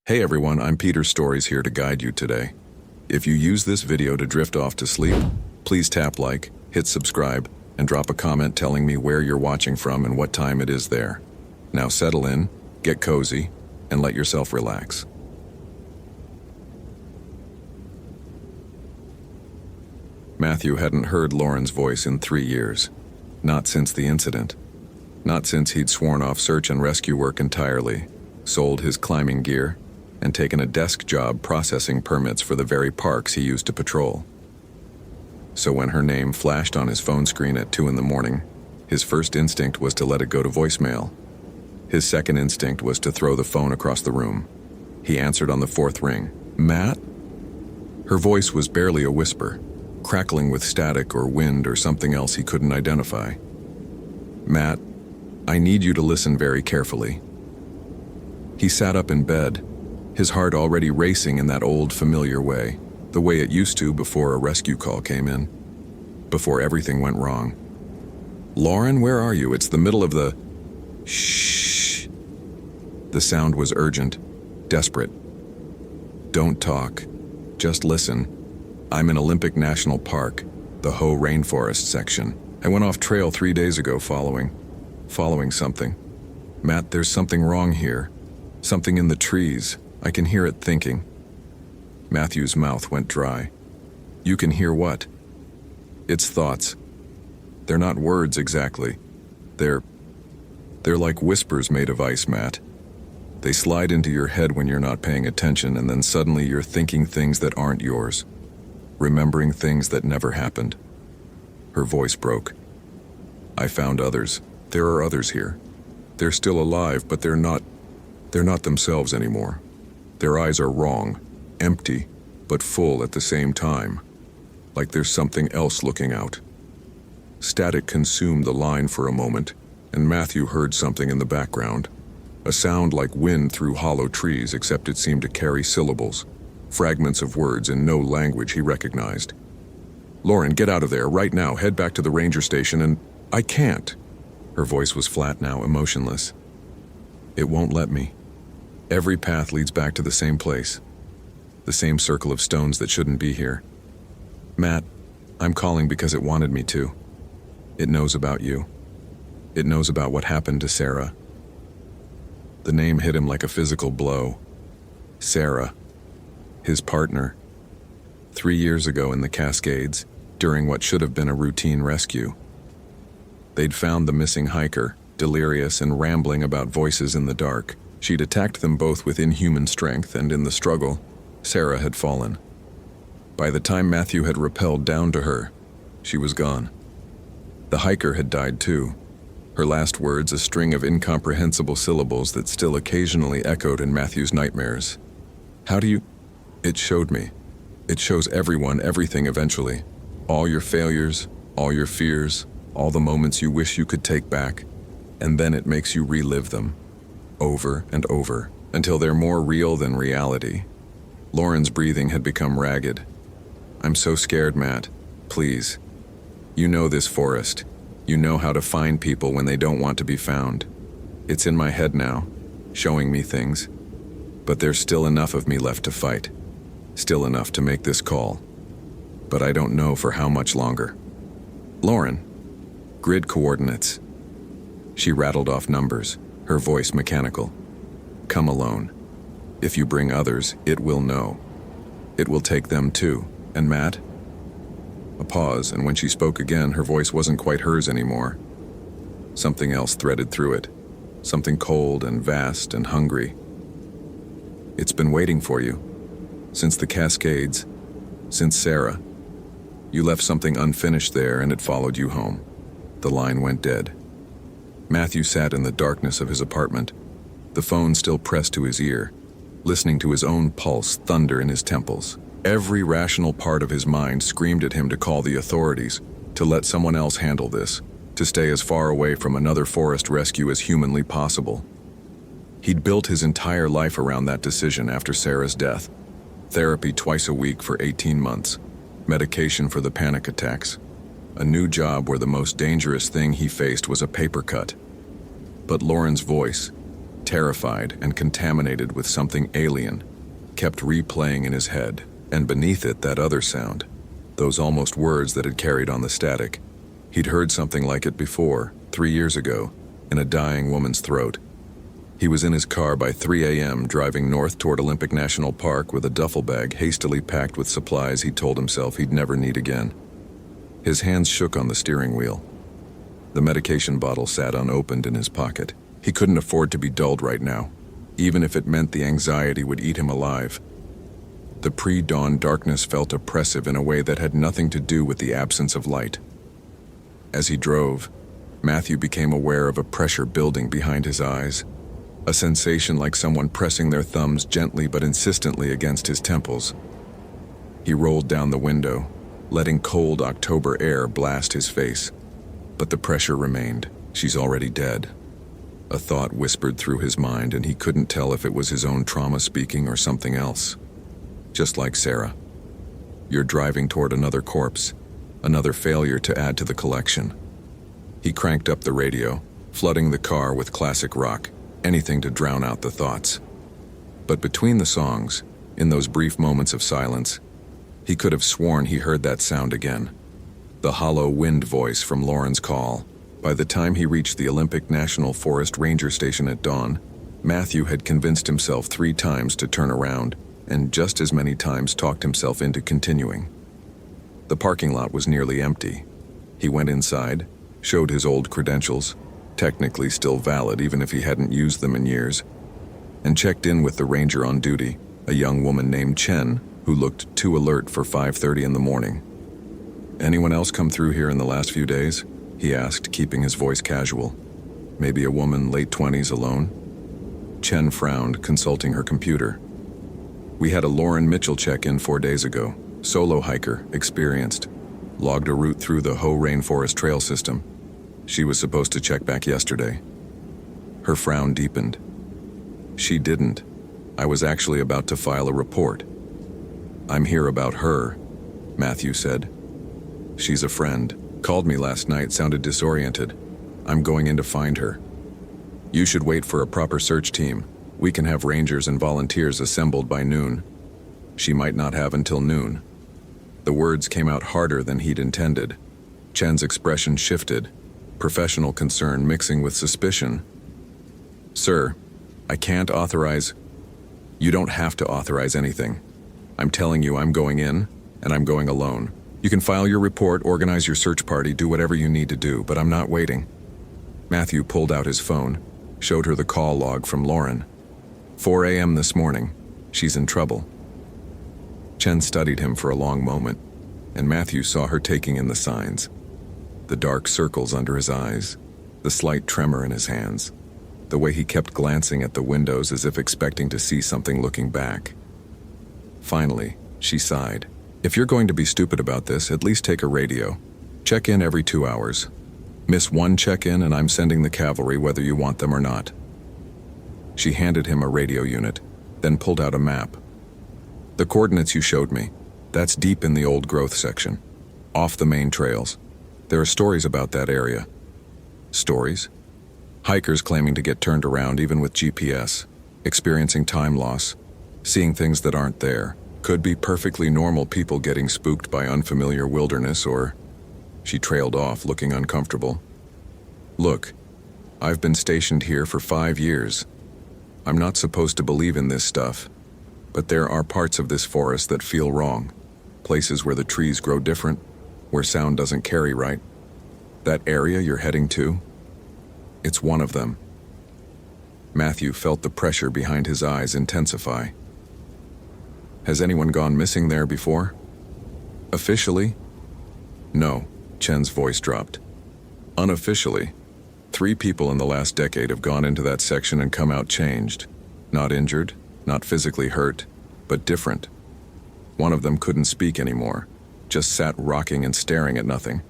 Hey everyone, I'm Peter Stories here to guide you today. If you use this video to drift off to sleep, please tap like, hit subscribe, and drop a comment telling me where you're watching from and what time it is there. Now settle in, get cozy, and let yourself relax. Matthew hadn't heard Lauren's voice in 3 years. Not since the incident. Not since he'd sworn off search and rescue work entirely, sold his climbing gear, and taken a desk job processing permits for the very parks he used to patrol. So when her name flashed on his phone screen at 2 a.m, his first instinct was to let it go to voicemail. His second instinct was to throw the phone across the room. He answered on the fourth ring. "Matt?" Her voice was barely a whisper, crackling with static or wind or something else he couldn't identify. "Matt, I need you to listen very carefully." He sat up in bed, his heart already racing in that old familiar way, the way it used to before a rescue call came in, before everything went wrong. "Lauren, where are you? It's the middle of the..." "Shh." The sound was urgent, desperate. "Don't talk. Just listen. I'm in Olympic National Park, the Hoh Rainforest section. I went off trail 3 days ago following something. Matt, there's something wrong here. Something in the trees. I can hear it thinking." Matthew's mouth went dry. "You can hear what?" "Its thoughts. They're not words exactly. They're like whispers made of ice, Matt. They slide into your head when you're not paying attention, and then suddenly you're thinking things that aren't yours. Remembering things that never happened." Her voice broke. "I found others. There are others here. They're still alive, but they're not themselves anymore. Their eyes are wrong, empty, but full at the same time. Like there's something else looking out." Static consumed the line for a moment, and Matthew heard something in the background. A sound like wind through hollow trees, except it seemed to carry syllables, fragments of words in no language he recognized. "Lauren, get out of there, right now. Head back to the ranger station and..." "I can't." Her voice was flat now, emotionless. "It won't let me. Every path leads back to the same place. The same circle of stones that shouldn't be here. Matt, I'm calling because it wanted me to. It knows about you. It knows about what happened to Sarah." The name hit him like a physical blow. Sarah. His partner. 3 years ago in the Cascades, during what should have been a routine rescue. They'd found the missing hiker, delirious and rambling about voices in the dark. She'd attacked them both with inhuman strength, and in the struggle, Sarah had fallen. By the time Matthew had rappelled down to her, she was gone. The hiker had died too. Her last words a string of incomprehensible syllables that still occasionally echoed in Matthew's nightmares. "How do you..." "It showed me. It shows everyone everything eventually. All your failures, all your fears, all the moments you wish you could take back, and then it makes you relive them. Over and over, until they're more real than reality." Lauren's breathing had become ragged. "I'm so scared, Matt. Please. You know this forest. You know how to find people when they don't want to be found. It's in my head now, showing me things. But there's still enough of me left to fight. Still enough to make this call. But I don't know for how much longer. Lauren, grid coordinates." She rattled off numbers, her voice mechanical. "Come alone. If you bring others, it will know. It will take them too. And Matt?" A pause, and when she spoke again, her voice wasn't quite hers anymore. Something else threaded through it. Something cold and vast and hungry. "It's been waiting for you. Since the Cascades. Since Sarah. You left something unfinished there, and it followed you home." The line went dead. Matthew sat in the darkness of his apartment, the phone still pressed to his ear, listening to his own pulse thunder in his temples. Every rational part of his mind screamed at him to call the authorities, to let someone else handle this, to stay as far away from another forest rescue as humanly possible. He'd built his entire life around that decision after Sarah's death. Therapy twice a week for 18 months, medication for the panic attacks, a new job where the most dangerous thing he faced was a paper cut. But Lauren's voice, terrified and contaminated with something alien, kept replaying in his head, and beneath it that other sound, those almost words that had carried on the static. He'd heard something like it before, 3 years ago, in a dying woman's throat. He was in his car by 3 a.m. driving north toward Olympic National Park with a duffel bag hastily packed with supplies he told himself he'd never need again. His hands shook on the steering wheel. The medication bottle sat unopened in his pocket. He couldn't afford to be dulled right now, even if it meant the anxiety would eat him alive. The pre-dawn darkness felt oppressive in a way that had nothing to do with the absence of light. As he drove, Matthew became aware of a pressure building behind his eyes, a sensation like someone pressing their thumbs gently but insistently against his temples. He rolled down the window, letting cold October air blast his face. But the pressure remained. She's already dead. A thought whispered through his mind, and he couldn't tell if it was his own trauma speaking or something else. Just like Sarah. You're driving toward another corpse, another failure to add to the collection. He cranked up the radio, flooding the car with classic rock, anything to drown out the thoughts. But between the songs, in those brief moments of silence, he could have sworn he heard that sound again. The hollow wind voice from Lauren's call. By the time he reached the Olympic National Forest Ranger Station at dawn, Matthew had convinced himself 3 times to turn around, and just as many times talked himself into continuing. The parking lot was nearly empty. He went inside, showed his old credentials, technically still valid even if he hadn't used them in years, and checked in with the ranger on duty, a young woman named Chen, who looked too alert for 5:30 in the morning. "Anyone else come through here in the last few days?" he asked, keeping his voice casual. "Maybe a woman, late 20s, alone?" Chen frowned, consulting her computer. "We had a Lauren Mitchell check-in 4 days ago. Solo hiker, experienced. Logged a route through the Ho Rainforest Trail system. She was supposed to check back yesterday." Her frown deepened. "She didn't. I was actually about to file a report." "I'm here about her," Matthew said. "She's a friend. Called me last night, sounded disoriented. I'm going in to find her. You should wait for a proper search team. We can have rangers and volunteers assembled by noon." She might not have until noon. The words came out harder than he'd intended. Chen's expression shifted, professional concern mixing with suspicion. "Sir, I can't authorize—" "You don't have to authorize anything. I'm telling you I'm going in, and I'm going alone. You can file your report, organize your search party, do whatever you need to do, but I'm not waiting." Matthew pulled out his phone, showed her the call log from Lauren. 4 a.m. this morning. She's in trouble. Chen studied him for a long moment, and Matthew saw her taking in the signs. The dark circles under his eyes, the slight tremor in his hands, the way he kept glancing at the windows as if expecting to see something looking back. Finally, she sighed. "If you're going to be stupid about this, at least take a radio. Check in every 2 hours. Miss one check-in and I'm sending the cavalry whether you want them or not." She handed him a radio unit, then pulled out a map. "The coordinates you showed me, that's deep in the old growth section, off the main trails. There are stories about that area." "Stories?" "Hikers claiming to get turned around even with GPS, experiencing time loss, seeing things that aren't there. Could be perfectly normal people getting spooked by unfamiliar wilderness or—" She trailed off, looking uncomfortable. "Look, I've been stationed here for 5 years. I'm not supposed to believe in this stuff, but there are parts of this forest that feel wrong. Places where the trees grow different, where sound doesn't carry right. That area you're heading to? It's one of them." Matthew felt the pressure behind his eyes intensify. "Has anyone gone missing there before?" "Officially? No," Chen's voice dropped. "Unofficially, 3 people in the last decade have gone into that section and come out changed. Not injured, not physically hurt, but different. One of them couldn't speak anymore, just sat rocking and staring at nothing.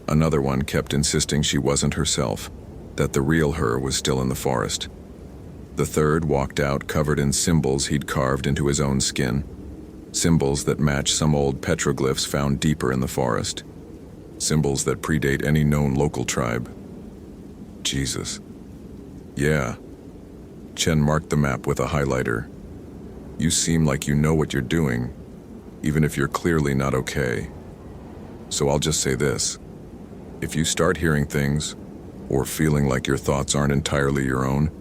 Another one kept insisting she wasn't herself, that the real her was still in the forest. The third walked out covered in symbols he'd carved into his own skin, symbols that match some old petroglyphs found deeper in the forest, symbols that predate any known local tribe. Jesus. Yeah, Chen marked the map with a highlighter. You seem like you know what you're doing, even if you're clearly not okay. So I'll just say this. If you start hearing things, or feeling like your thoughts aren't entirely your own,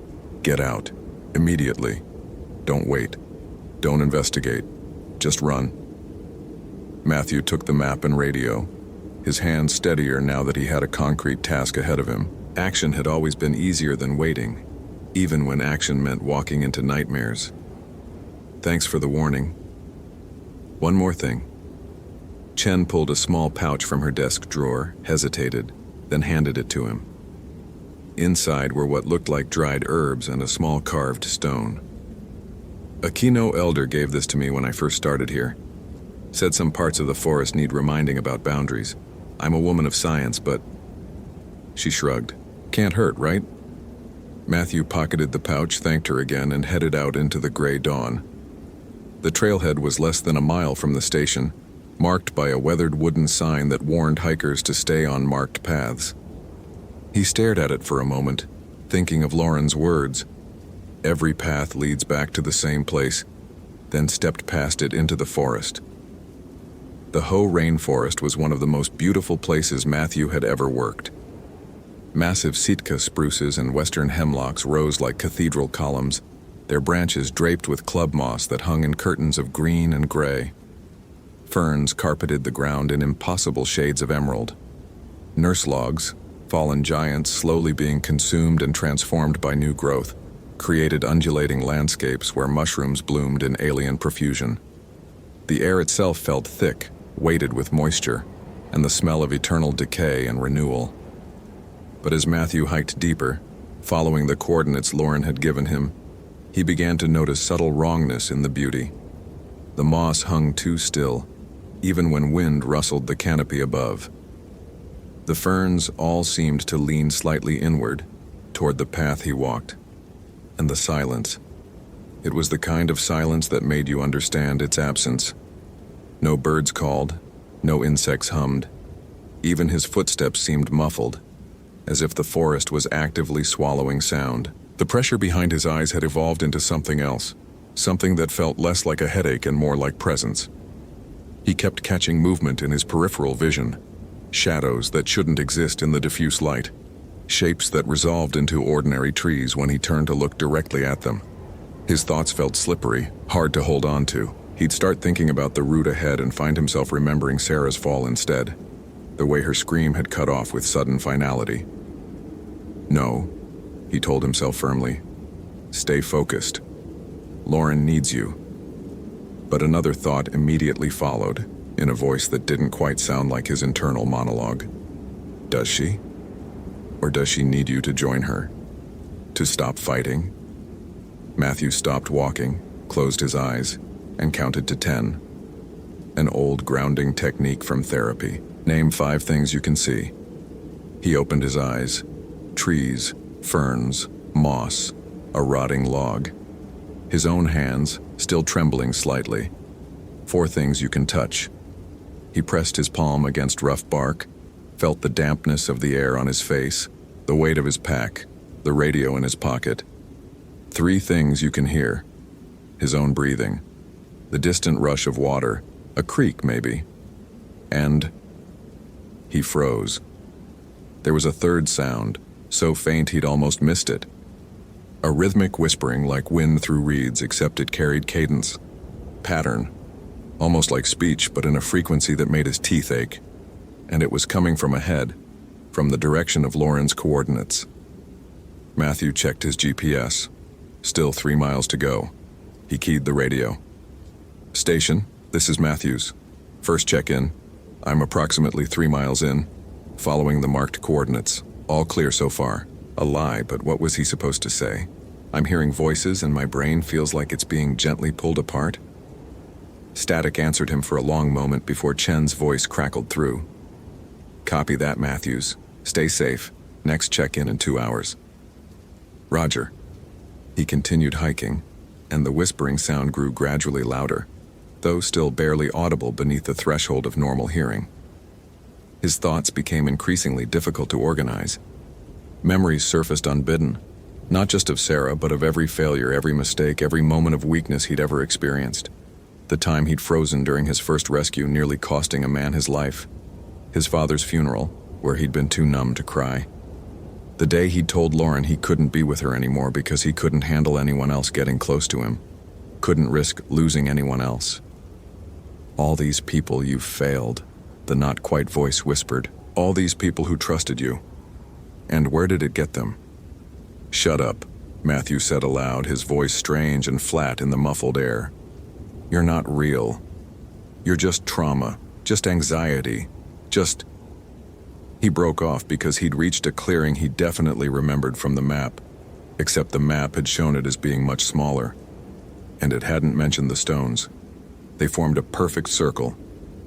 get out. Immediately. Don't wait. Don't investigate. Just run. Matthew took the map and radio, his hands steadier now that he had a concrete task ahead of him. Action had always been easier than waiting, even when action meant walking into nightmares. Thanks for the warning. One more thing. Chen pulled a small pouch from her desk drawer, hesitated, then handed it to him. Inside were what looked like dried herbs and a small carved stone. A Kino elder gave this to me when I first started here. Said some parts of the forest need reminding about boundaries. I'm a woman of science, but... She shrugged. Can't hurt, right? Matthew pocketed the pouch, thanked her again, and headed out into the gray dawn. The trailhead was less than a mile from the station, marked by a weathered wooden sign that warned hikers to stay on marked paths. He stared at it for a moment, thinking of Lauren's words. Every path leads back to the same place, then stepped past it into the forest. The Ho rainforest was one of the most beautiful places Matthew had ever worked. Massive Sitka spruces and western hemlocks rose like cathedral columns, their branches draped with club moss that hung in curtains of green and gray. Ferns carpeted the ground in impossible shades of emerald. Nurse logs, fallen giants slowly being consumed and transformed by new growth, created undulating landscapes where mushrooms bloomed in alien profusion. The air itself felt thick, weighted with moisture, and the smell of eternal decay and renewal. But as Matthew hiked deeper, following the coordinates Lauren had given him, he began to notice subtle wrongness in the beauty. The moss hung too still, even when wind rustled the canopy above. The ferns all seemed to lean slightly inward, toward the path he walked. And the silence. It was the kind of silence that made you understand its absence. No birds called, no insects hummed. Even his footsteps seemed muffled, as if the forest was actively swallowing sound. The pressure behind his eyes had evolved into something else, something that felt less like a headache and more like presence. He kept catching movement in his peripheral vision, shadows that shouldn't exist in the diffuse light, shapes that resolved into ordinary trees when he turned to look directly at them. His thoughts felt slippery, hard to hold on to. He'd start thinking about the route ahead and find himself remembering Sarah's fall instead, the way her scream had cut off with sudden finality. No, he told himself firmly. Stay focused. Lauren needs you. But another thought immediately followed, in a voice that didn't quite sound like his internal monologue. Does she? Or does she need you to join her? To stop fighting? Matthew stopped walking, closed his eyes, and counted to 10. An old grounding technique from therapy. Name 5 things you can see. He opened his eyes. Trees, ferns, moss, a rotting log. His own hands, still trembling slightly. 4 things you can touch. He pressed his palm against rough bark, felt the dampness of the air on his face, the weight of his pack, the radio in his pocket. 3 things you can hear. His own breathing, the distant rush of water, a creek maybe. And he froze. There was a third sound, so faint he'd almost missed it. A rhythmic whispering like wind through reeds, except it carried cadence, pattern, almost like speech, but in a frequency that made his teeth ache. And it was coming from ahead, from the direction of Lauren's coordinates. Matthew checked his GPS. Still 3 miles to go. He keyed the radio. Station, this is Matthews. First check-in. I'm approximately 3 miles in, following the marked coordinates. All clear so far. A lie, but what was he supposed to say? I'm hearing voices and my brain feels like it's being gently pulled apart. Static answered him for a long moment before Chen's voice crackled through. Copy that, Matthews. Stay safe. Next check-in in 2 hours. Roger. He continued hiking, and the whispering sound grew gradually louder, though still barely audible beneath the threshold of normal hearing. His thoughts became increasingly difficult to organize. Memories surfaced unbidden, Not just of Sarah, but of every failure, every mistake, every moment of weakness he'd ever experienced. The time he'd frozen during his first rescue, nearly costing a man his life. His father's funeral, where he'd been too numb to cry. The day he'd told Lauren he couldn't be with her anymore because he couldn't handle anyone else getting close to him. Couldn't risk losing anyone else. All these people you've failed, the not-quite voice whispered. All these people who trusted you. And where did it get them? Shut up, Matthew said aloud, his voice strange and flat in the muffled air. You're not real. You're just trauma, just anxiety, just... He broke off because he'd reached a clearing he definitely remembered from the map, except the map had shown it as being much smaller. And it hadn't mentioned the stones. They formed a perfect circle,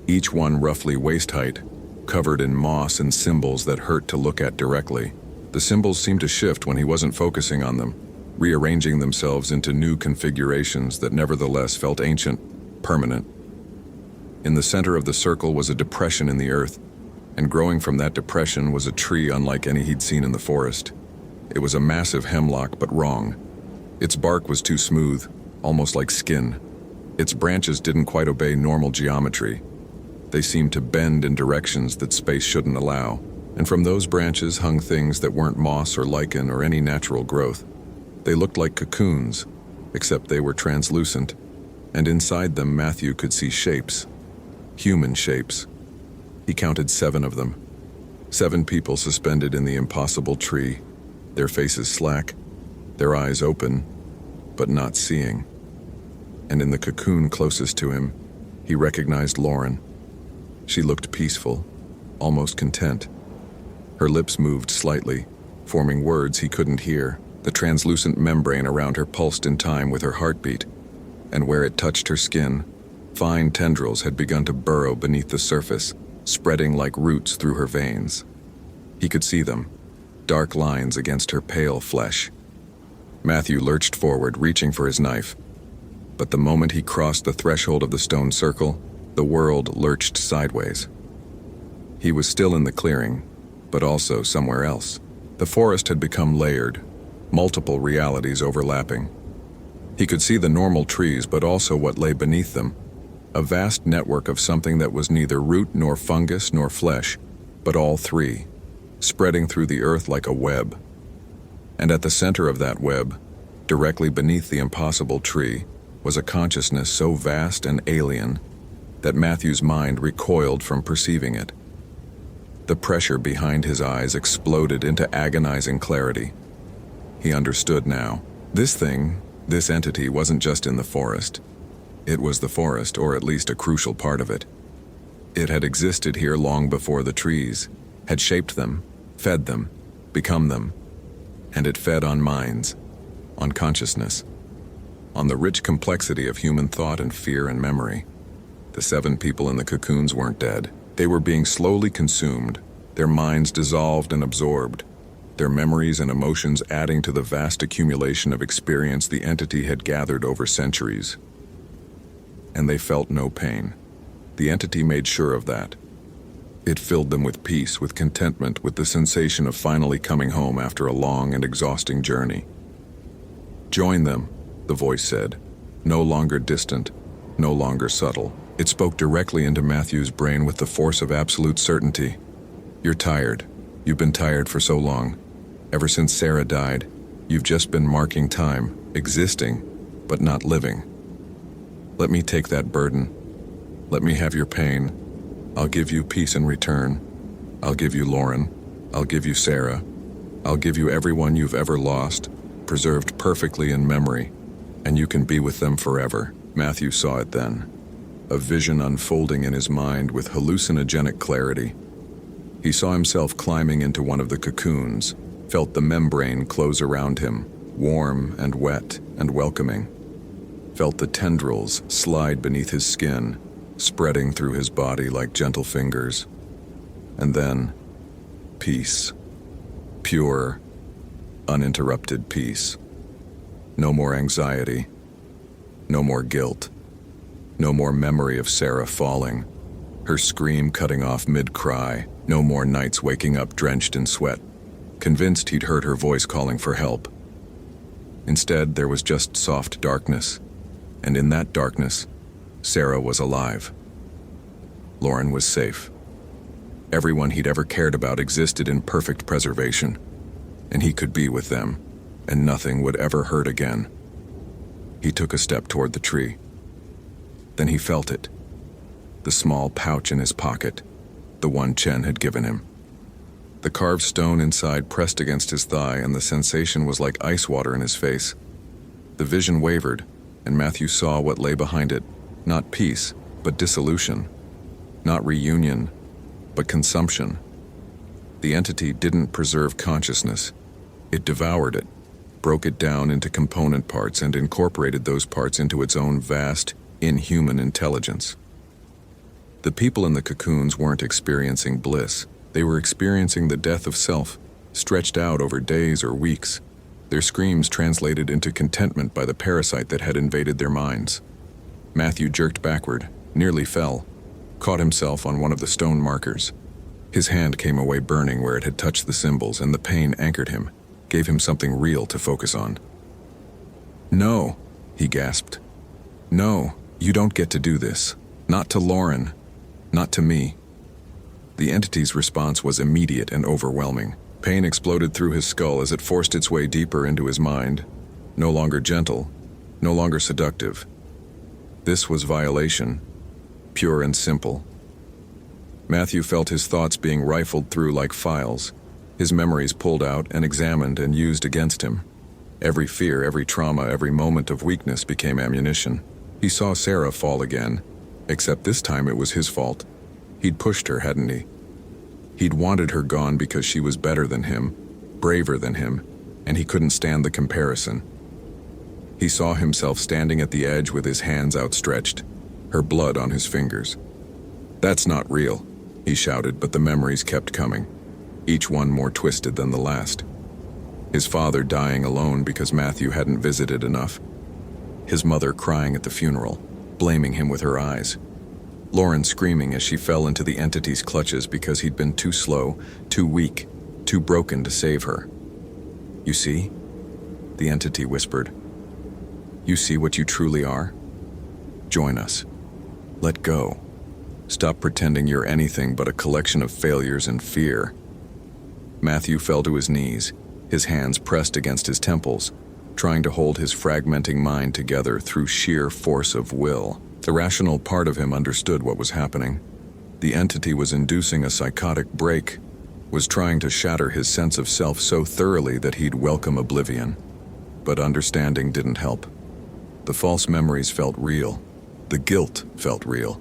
each one roughly waist height, covered in moss and symbols that hurt to look at directly. The symbols seemed to shift when he wasn't focusing on them, rearranging themselves into new configurations that nevertheless felt ancient, permanent. In the center of the circle was a depression in the earth, and growing from that depression was a tree unlike any he'd seen in the forest. It was a massive hemlock, but wrong. Its bark was too smooth, almost like skin. Its branches didn't quite obey normal geometry. They seemed to bend in directions that space shouldn't allow, and from those branches hung things that weren't moss or lichen or any natural growth. They looked like cocoons, except they were translucent, and inside them Matthew could see shapes. Human shapes. He counted 7 of them. 7 people suspended in the impossible tree, their faces slack, their eyes open, but not seeing. And in the cocoon closest to him, he recognized Lauren. She looked peaceful, almost content. Her lips moved slightly, forming words he couldn't hear. The translucent membrane around her pulsed in time with her heartbeat, and where it touched her skin, fine tendrils had begun to burrow beneath the surface, spreading like roots through her veins. He could see them, dark lines against her pale flesh. Matthew lurched forward, reaching for his knife. But the moment he crossed the threshold of the stone circle, the world lurched sideways. He was still in the clearing, but also somewhere else. The forest had become layered, multiple realities overlapping. He could see the normal trees, but also what lay beneath them. A vast network of something that was neither root nor fungus nor flesh, but all three, spreading through the earth like a web. And at the center of that web, directly beneath the impossible tree, was a consciousness so vast and alien that Matthew's mind recoiled from perceiving it. The pressure behind his eyes exploded into agonizing clarity. He understood now. This thing, this entity, wasn't just in the forest. It was the forest, or at least a crucial part of it. It had existed here long before the trees, had shaped them, fed them, become them. And it fed on minds, on consciousness, on the rich complexity of human thought and fear and memory. The 7 people in the cocoons weren't dead. They were being slowly consumed, their minds dissolved and absorbed, their memories and emotions adding to the vast accumulation of experience the entity had gathered over centuries. And they felt no pain. The entity made sure of that. It filled them with peace, with contentment, with the sensation of finally coming home after a long and exhausting journey. Join them, the voice said, no longer distant, no longer subtle. It spoke directly into Matthew's brain with the force of absolute certainty. You're tired. You've been tired for so long. Ever since Sarah died, you've just been marking time, existing, but not living. Let me take that burden. Let me have your pain. I'll give you peace in return. I'll give you Lauren. I'll give you Sarah. I'll give you everyone you've ever lost, preserved perfectly in memory, and you can be with them forever. Matthew saw it then, a vision unfolding in his mind with hallucinogenic clarity. He saw himself climbing into one of the cocoons, felt the membrane close around him, warm and wet and welcoming. Felt the tendrils slide beneath his skin, spreading through his body like gentle fingers. And then, peace. Pure, uninterrupted peace. No more anxiety. No more guilt. No more memory of Sarah falling, her scream cutting off mid-cry. No more nights waking up drenched in sweat, convinced he'd heard her voice calling for help. Instead, there was just soft darkness. And in that darkness, Sarah was alive. Lauren was safe. Everyone he'd ever cared about existed in perfect preservation, and he could be with them, and nothing would ever hurt again. He took a step toward the tree. Then he felt it. The small pouch in his pocket, the one Chen had given him. The carved stone inside pressed against his thigh, and the sensation was like ice water in his face. The vision wavered, and Matthew saw what lay behind it, not peace, but dissolution. Not reunion, but consumption. The entity didn't preserve consciousness. It devoured it, broke it down into component parts, and incorporated those parts into its own vast, inhuman intelligence. The people in the cocoons weren't experiencing bliss. They were experiencing the death of self, stretched out over days or weeks. Their screams translated into contentment by the parasite that had invaded their minds. Matthew jerked backward, nearly fell, caught himself on one of the stone markers. His hand came away burning where it had touched the symbols, and the pain anchored him, gave him something real to focus on. "No," he gasped. "No, you don't get to do this. Not to Lauren. Not to me." The entity's response was immediate and overwhelming. Pain exploded through his skull as it forced its way deeper into his mind. No longer gentle, no longer seductive. This was violation, pure and simple. Matthew felt his thoughts being rifled through like files, his memories pulled out and examined and used against him. Every fear, every trauma, every moment of weakness became ammunition. He saw Sarah fall again, except this time it was his fault. He'd pushed her, hadn't he? He'd wanted her gone because she was better than him, braver than him, and he couldn't stand the comparison. He saw himself standing at the edge with his hands outstretched, her blood on his fingers. "That's not real," he shouted, but the memories kept coming, each one more twisted than the last. His father dying alone because Matthew hadn't visited enough. His mother crying at the funeral, blaming him with her eyes. Lauren screaming as she fell into the entity's clutches because he'd been too slow, too weak, too broken to save her. "You see?" the entity whispered. "You see what you truly are? Join us. Let go. Stop pretending you're anything but a collection of failures and fear." Matthew fell to his knees, his hands pressed against his temples, trying to hold his fragmenting mind together through sheer force of will. The rational part of him understood what was happening. The entity was inducing a psychotic break, was trying to shatter his sense of self so thoroughly that he'd welcome oblivion. But understanding didn't help. The false memories felt real. The guilt felt real.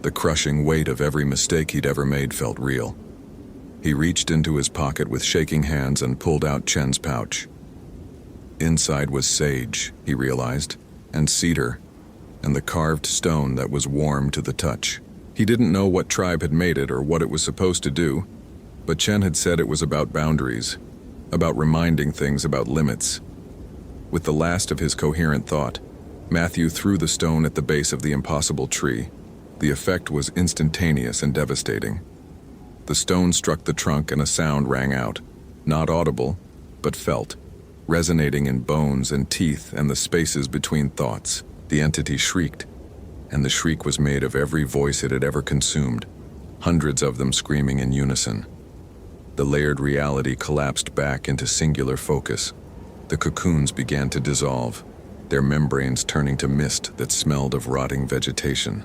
The crushing weight of every mistake he'd ever made felt real. He reached into his pocket with shaking hands and pulled out Chen's pouch. Inside was sage, he realized, and cedar, and the carved stone that was warm to the touch. He didn't know what tribe had made it or what it was supposed to do, but Chen had said it was about boundaries, about reminding things about limits. With the last of his coherent thought, Matthew threw the stone at the base of the impossible tree. The effect was instantaneous and devastating. The stone struck the trunk and a sound rang out, not audible, but felt, resonating in bones and teeth and the spaces between thoughts. The entity shrieked, and the shriek was made of every voice it had ever consumed, hundreds of them screaming in unison. The layered reality collapsed back into singular focus. The cocoons began to dissolve, their membranes turning to mist that smelled of rotting vegetation.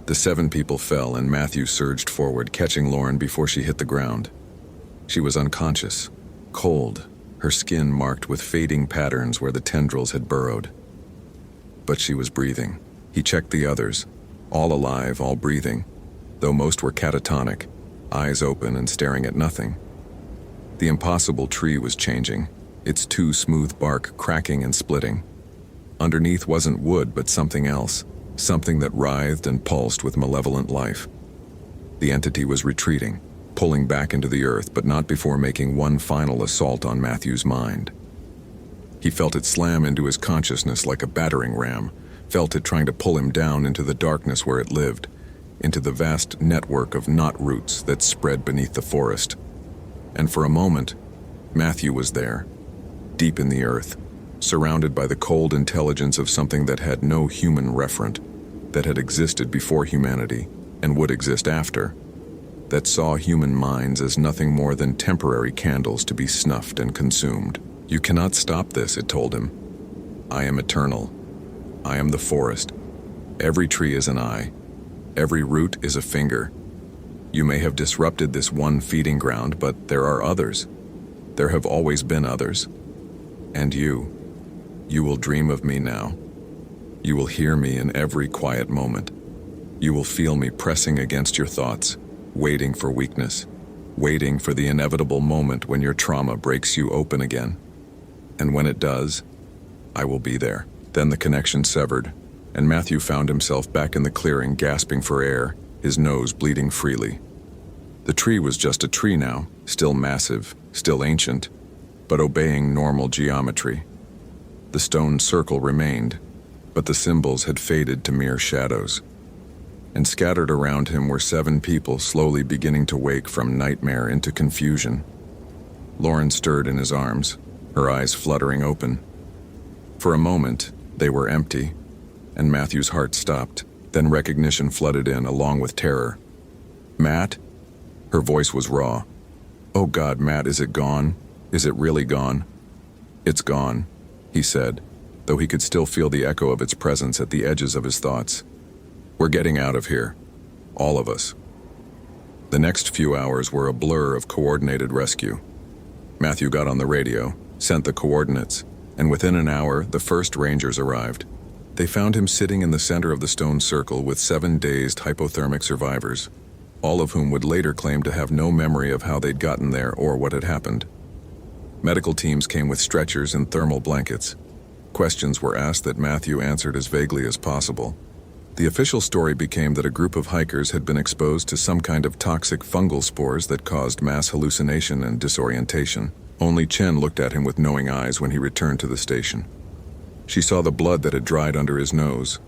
The 7 people fell, and Matthew surged forward, catching Lauren before she hit the ground. She was unconscious, cold, her skin marked with fading patterns where the tendrils had burrowed. But she was breathing. He checked the others, all alive, all breathing, though most were catatonic, eyes open and staring at nothing. The impossible tree was changing, its too smooth bark cracking and splitting. Underneath wasn't wood, but something else, something that writhed and pulsed with malevolent life. The entity was retreating, pulling back into the earth, but not before making one final assault on Matthew's mind. He felt it slam into his consciousness like a battering ram, felt it trying to pull him down into the darkness where it lived, into the vast network of knot roots that spread beneath the forest. And for a moment, Matthew was there, deep in the earth, surrounded by the cold intelligence of something that had no human referent, that had existed before humanity and would exist after, that saw human minds as nothing more than temporary candles to be snuffed and consumed. "You cannot stop this," it told him. "I am eternal. I am the forest. Every tree is an eye. Every root is a finger. You may have disrupted this one feeding ground, but there are others. There have always been others. And you will dream of me now. You will hear me in every quiet moment. You will feel me pressing against your thoughts, waiting for weakness, waiting for the inevitable moment when your trauma breaks you open again. And when it does, I will be there." Then the connection severed, and Matthew found himself back in the clearing, gasping for air, his nose bleeding freely. The tree was just a tree now, still massive, still ancient, but obeying normal geometry. The stone circle remained, but the symbols had faded to mere shadows. And scattered around him were 7 people slowly beginning to wake from nightmare into confusion. Lauren stirred in his arms, her eyes fluttering open. For a moment, they were empty, and Matthew's heart stopped. Then recognition flooded in, along with terror. "Matt?" Her voice was raw. "Oh God, Matt, is it gone? Is it really gone?" "It's gone," he said, though he could still feel the echo of its presence at the edges of his thoughts. "We're getting out of here. All of us." The next few hours were a blur of coordinated rescue. Matthew got on the radio, sent the coordinates, and within an hour, the first Rangers arrived. They found him sitting in the center of the stone circle with 7 dazed hypothermic survivors, all of whom would later claim to have no memory of how they'd gotten there or what had happened. Medical teams came with stretchers and thermal blankets. Questions were asked that Matthew answered as vaguely as possible. The official story became that a group of hikers had been exposed to some kind of toxic fungal spores that caused mass hallucination and disorientation. Only Chen looked at him with knowing eyes when he returned to the station. She saw the blood that had dried under his nose,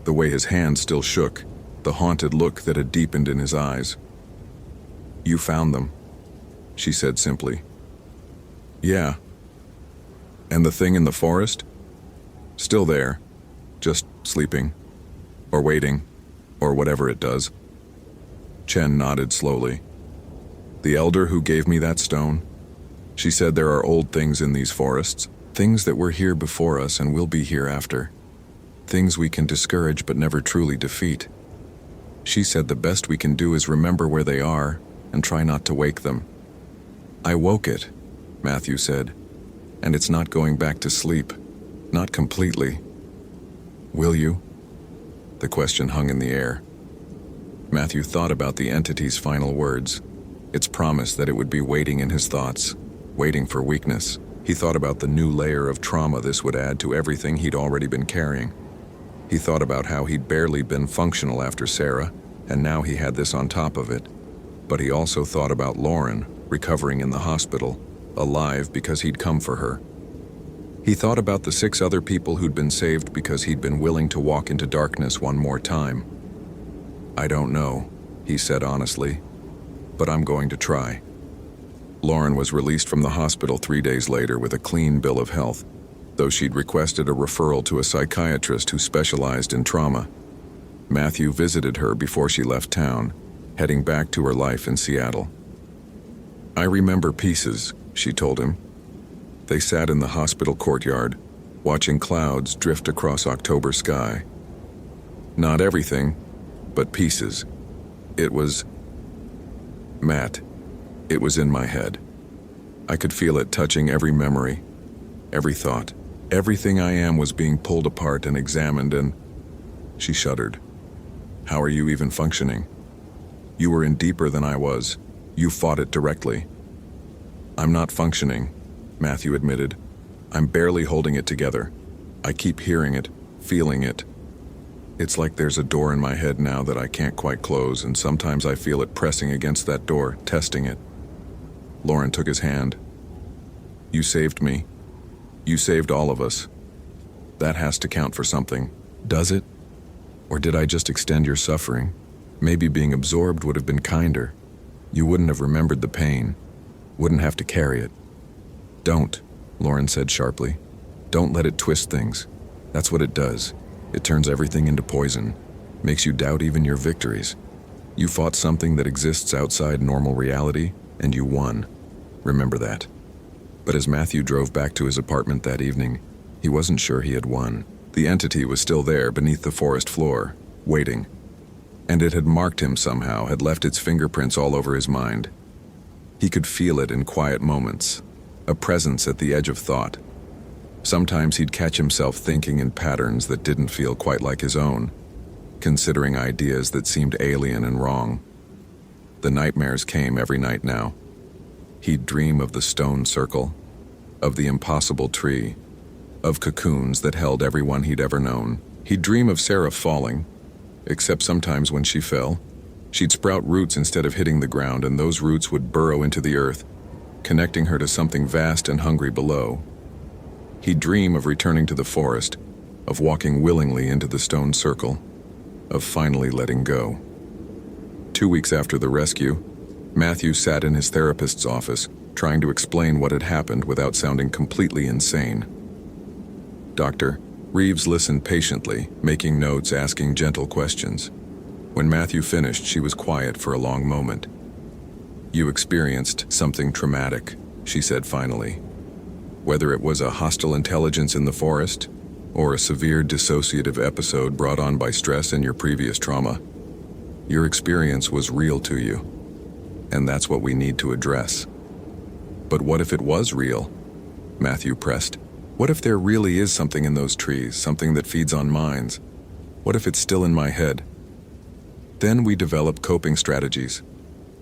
the way his hand still shook, the haunted look that had deepened in his eyes. "You found them," she said simply. "Yeah." "And the thing in the forest?" "Still there, just sleeping, or waiting, or whatever it does." Chen nodded slowly. "The elder who gave me that stone? She said there are old things in these forests, things that were here before us and will be here after. Things we can discourage but never truly defeat. She said the best we can do is remember where they are and try not to wake them." "I woke it," Matthew said, "and it's not going back to sleep. Not completely." "Will you?" The question hung in the air. Matthew thought about the entity's final words, its promise that it would be waiting in his thoughts, waiting for weakness. He thought about the new layer of trauma this would add to everything he'd already been carrying. He thought about how he'd barely been functional after Sarah, and now he had this on top of it. But he also thought about Lauren, recovering in the hospital, alive because he'd come for her. He thought about the 6 other people who'd been saved because he'd been willing to walk into darkness one more time. "I don't know," he said honestly, "but I'm going to try." Lauren was released from the hospital 3 days later with a clean bill of health, though she'd requested a referral to a psychiatrist who specialized in trauma. Matthew visited her before she left town, heading back to her life in Seattle. "I remember pieces," she told him. They sat in the hospital courtyard, watching clouds drift across October sky. "Not everything, but pieces. It was... Matt, it was in my head. I could feel it touching every memory, every thought. Everything I am was being pulled apart and examined and..." She shuddered. "How are you even functioning? You were in deeper than I was. You fought it directly." "I'm not functioning," Matthew admitted. "I'm barely holding it together. I keep hearing it, feeling it. It's like there's a door in my head now that I can't quite close, and sometimes I feel it pressing against that door, testing it." Lauren took his hand. "You saved me. You saved all of us. That has to count for something, does it? Or did I just extend your suffering? Maybe being absorbed would have been kinder. You wouldn't have remembered the pain, wouldn't have to carry it." "Don't," Lauren said sharply. Don't let it twist things. That's what it does. It turns everything into poison, makes you doubt even your victories. You fought something that exists outside normal reality, and you won. Remember that. But as Matthew drove back to his apartment that evening, he wasn't sure he had won. The entity was still there beneath the forest floor, waiting. And it had marked him somehow, had left its fingerprints all over his mind. He could feel it in quiet moments, a presence at the edge of thought. Sometimes he'd catch himself thinking in patterns that didn't feel quite like his own, considering ideas that seemed alien and wrong. The nightmares came every night now. He'd dream of the stone circle, of the impossible tree, of cocoons that held everyone he'd ever known. He'd dream of Sarah falling, except sometimes when she fell, she'd sprout roots instead of hitting the ground, and those roots would burrow into the earth, connecting her to something vast and hungry below. He'd dream of returning to the forest, of walking willingly into the stone circle, of finally letting go. 2 weeks after the rescue, Matthew sat in his therapist's office, trying to explain what had happened without sounding completely insane. Dr. Reeves listened patiently, making notes, asking gentle questions. When Matthew finished, she was quiet for a long moment. "You experienced something traumatic," she said finally. "Whether it was a hostile intelligence in the forest, or a severe dissociative episode brought on by stress and your previous trauma, your experience was real to you. And that's what we need to address." "But what if it was real?" Matthew pressed. "What if there really is something in those trees, something that feeds on minds? What if it's still in my head?" "Then we develop coping strategies.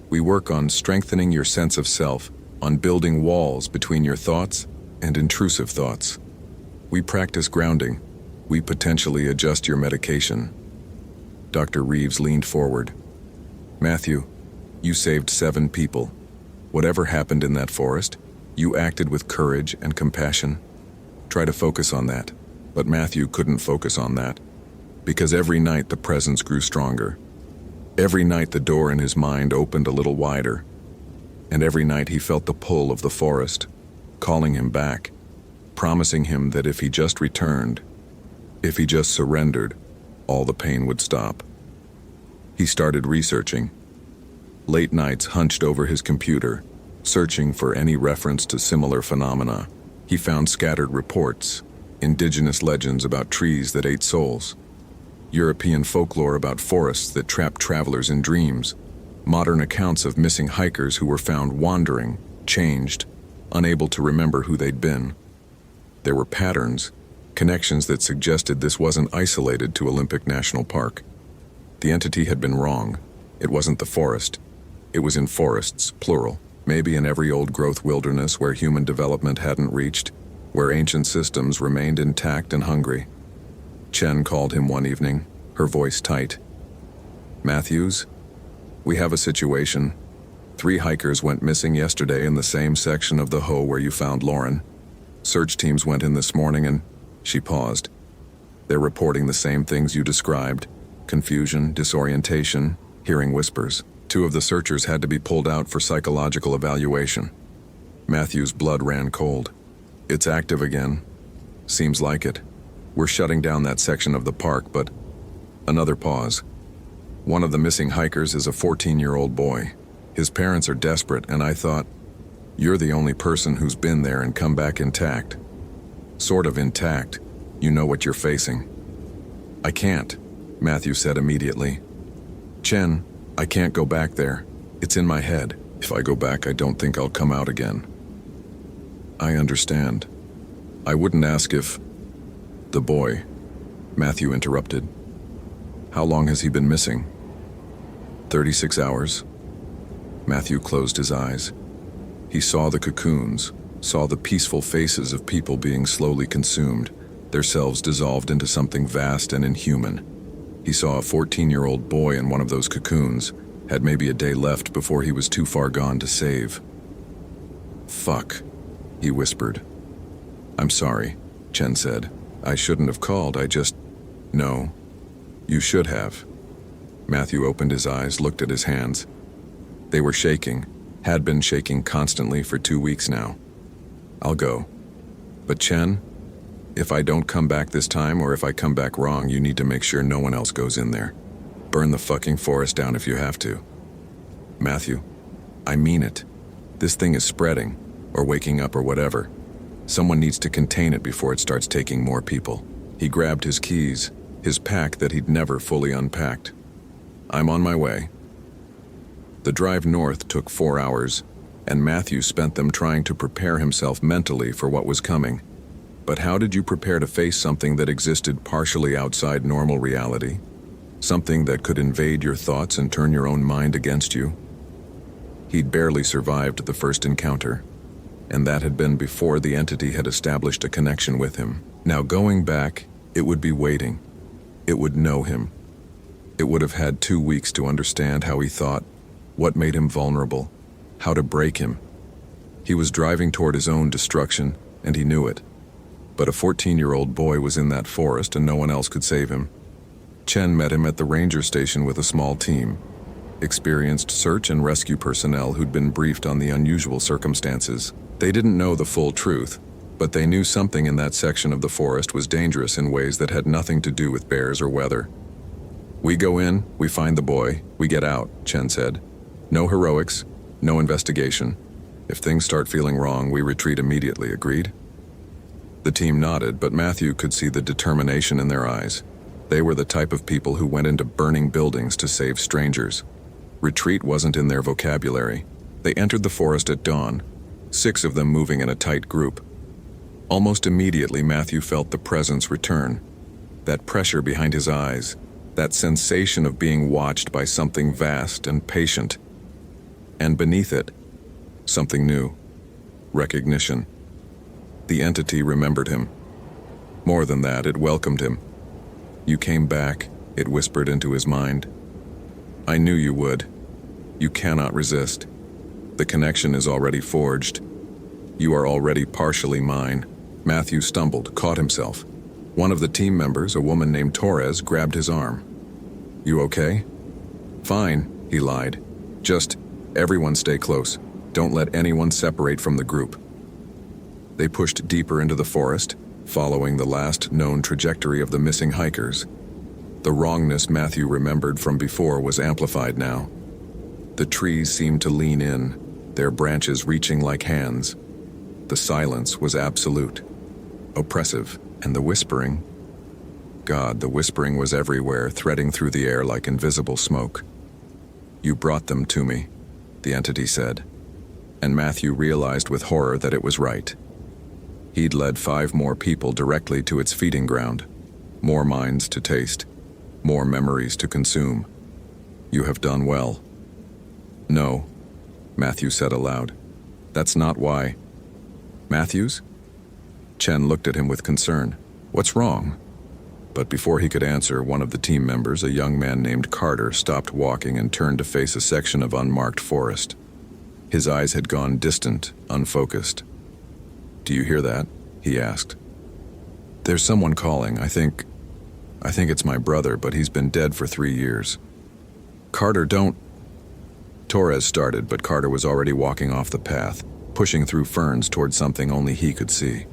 We work on strengthening your sense of self, on building walls between your thoughts and intrusive thoughts. We practice grounding. We potentially adjust your medication." Dr. Reeves leaned forward. "Matthew, you saved 7 people. Whatever happened in that forest, you acted with courage and compassion. Try to focus on that." But Matthew couldn't focus on that, because every night the presence grew stronger. Every night the door in his mind opened a little wider, and every night he felt the pull of the forest, calling him back, promising him that if he just returned, if he just surrendered, all the pain would stop. He started researching. Late nights hunched over his computer, searching for any reference to similar phenomena. He found scattered reports, indigenous legends about trees that ate souls, European folklore about forests that trapped travelers in dreams, modern accounts of missing hikers who were found wandering, changed, unable to remember who they'd been. There were patterns, connections that suggested this wasn't isolated to Olympic National Park. The entity had been wrong. It wasn't the forest. It was in forests, plural, maybe in every old-growth wilderness where human development hadn't reached, where ancient systems remained intact and hungry. Chen called him one evening, her voice tight. "Matthews, we have a situation. 3 hikers went missing yesterday in the same section of the Ho where you found Lauren. Search teams went in this morning and..." She paused. "They're reporting the same things you described. Confusion, disorientation, hearing whispers. 2 of the searchers had to be pulled out for psychological evaluation." Matthew's blood ran cold. "It's active again. Seems like it. We're shutting down that section of the park, but..." Another pause. "One of the missing hikers is a 14-year-old boy. His parents are desperate, and I thought, you're the only person who's been there and come back intact. Sort of intact. You know what you're facing." "I can't," Matthew said immediately. "Chen, I can't go back there. It's in my head. If I go back, I don't think I'll come out again." "I understand. I wouldn't ask if..." "The boy," Matthew interrupted. "How long has he been missing?" 36 hours. Matthew closed his eyes. He saw the cocoons, saw the peaceful faces of people being slowly consumed, their selves dissolved into something vast and inhuman. He saw a 14-year-old boy in one of those cocoons, had maybe a day left before he was too far gone to save. "Fuck," he whispered. "I'm sorry," Chen said. "I shouldn't have called, I just..." "No, you should have." Matthew opened his eyes, looked at his hands. They were shaking, had been shaking constantly for 2 weeks now. "I'll go. But Chen, If I don't come back this time, or if I come back wrong, you need to make sure no one else goes in there. Burn the fucking forest down if you have to. Matthew, I mean it. This thing is spreading, or waking up or whatever. Someone needs to contain it before it starts taking more people. He grabbed his keys, his pack that he'd never fully unpacked. I'm on my way. The drive north took 4 hours, and Matthew spent them trying to prepare himself mentally for what was coming. But how did you prepare to face something that existed partially outside normal reality? Something that could invade your thoughts and turn your own mind against you? He'd barely survived the first encounter, and that had been before the entity had established a connection with him. Now going back, it would be waiting. It would know him. It would have had 2 weeks to understand how he thought, what made him vulnerable, how to break him. He was driving toward his own destruction, and he knew it. But a 14-year-old boy was in that forest and no one else could save him. Chen met him at the ranger station with a small team. Experienced search and rescue personnel who'd been briefed on the unusual circumstances. They didn't know the full truth, but they knew something in that section of the forest was dangerous in ways that had nothing to do with bears or weather. We go in, we find the boy, we get out, Chen said. No heroics, no investigation. If things start feeling wrong, we retreat immediately, agreed? The team nodded, but Matthew could see the determination in their eyes. They were the type of people who went into burning buildings to save strangers. Retreat wasn't in their vocabulary. They entered the forest at dawn, 6 of them moving in a tight group. Almost immediately, Matthew felt the presence return. That pressure behind his eyes, that sensation of being watched by something vast and patient. And beneath it, something new. Recognition. The entity remembered him. More than that, it welcomed him. You came back, it whispered into his mind. I knew you would. You cannot resist. The connection is already forged. You are already partially mine. Matthew stumbled, caught himself. One of the team members, a woman named Torres, grabbed his arm. You okay? Fine, he lied. Just, everyone stay close. Don't let anyone separate from the group. They pushed deeper into the forest, following the last known trajectory of the missing hikers. The wrongness Matthew remembered from before was amplified now. The trees seemed to lean in, their branches reaching like hands. The silence was absolute, oppressive, and the whispering. God, the whispering was everywhere, threading through the air like invisible smoke. You brought them to me, the entity said, and Matthew realized with horror that it was right. He'd led 5 more people directly to its feeding ground, more minds to taste, more memories to consume. You have done well. No, Matthew said aloud. That's not why. Matthews? Chen looked at him with concern. What's wrong? But before he could answer, one of the team members, a young man named Carter, stopped walking and turned to face a section of unmarked forest. His eyes had gone distant, unfocused. Do you hear that? He asked. There's someone calling. I think it's my brother, but he's been dead for 3 years. Carter, don't... Torres started, but Carter was already walking off the path, pushing through ferns toward something only he could see.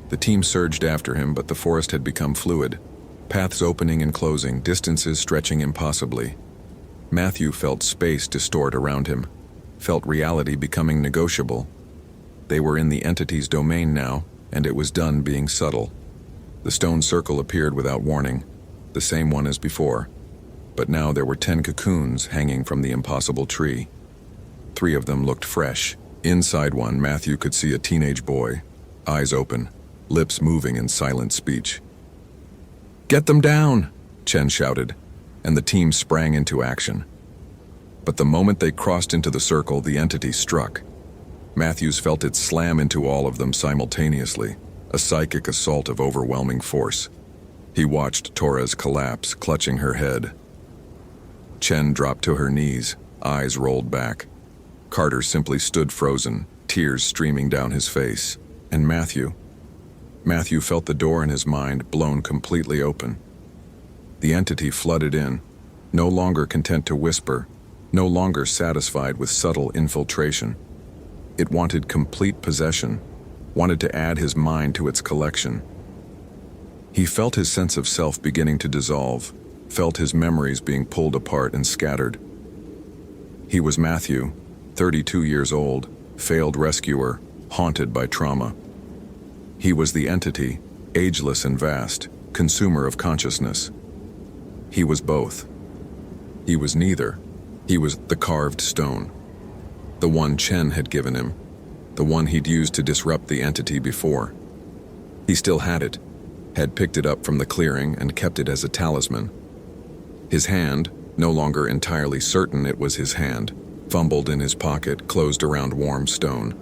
The team surged after him, but the forest had become fluid. Paths opening and closing, distances stretching impossibly. Matthew felt space distort around him, felt reality becoming negotiable. They were in the entity's domain now, and it was done being subtle. The stone circle appeared without warning, the same one as before. But now there were 10 cocoons hanging from the impossible tree. 3 of them looked fresh. Inside one, Matthew could see a teenage boy, eyes open, lips moving in silent speech. Get them down, Chen shouted, and the team sprang into action. But the moment they crossed into the circle, the entity struck. Matthews felt it slam into all of them simultaneously, a psychic assault of overwhelming force. He watched Torres collapse, clutching her head. Chen dropped to her knees, eyes rolled back. Carter simply stood frozen, tears streaming down his face. And Matthew felt the door in his mind blown completely open. The entity flooded in, no longer content to whisper, no longer satisfied with subtle infiltration. It wanted complete possession, wanted to add his mind to its collection. He felt his sense of self beginning to dissolve, felt his memories being pulled apart and scattered. He was Matthew, 32 years old, failed rescuer, haunted by trauma. He was the entity, ageless and vast, consumer of consciousness. He was both. He was neither. He was the carved stone. The one Chen had given him, the one he'd used to disrupt the entity before. He still had it, had picked it up from the clearing and kept it as a talisman. His hand, no longer entirely certain it was his hand, fumbled in his pocket, closed around warm stone.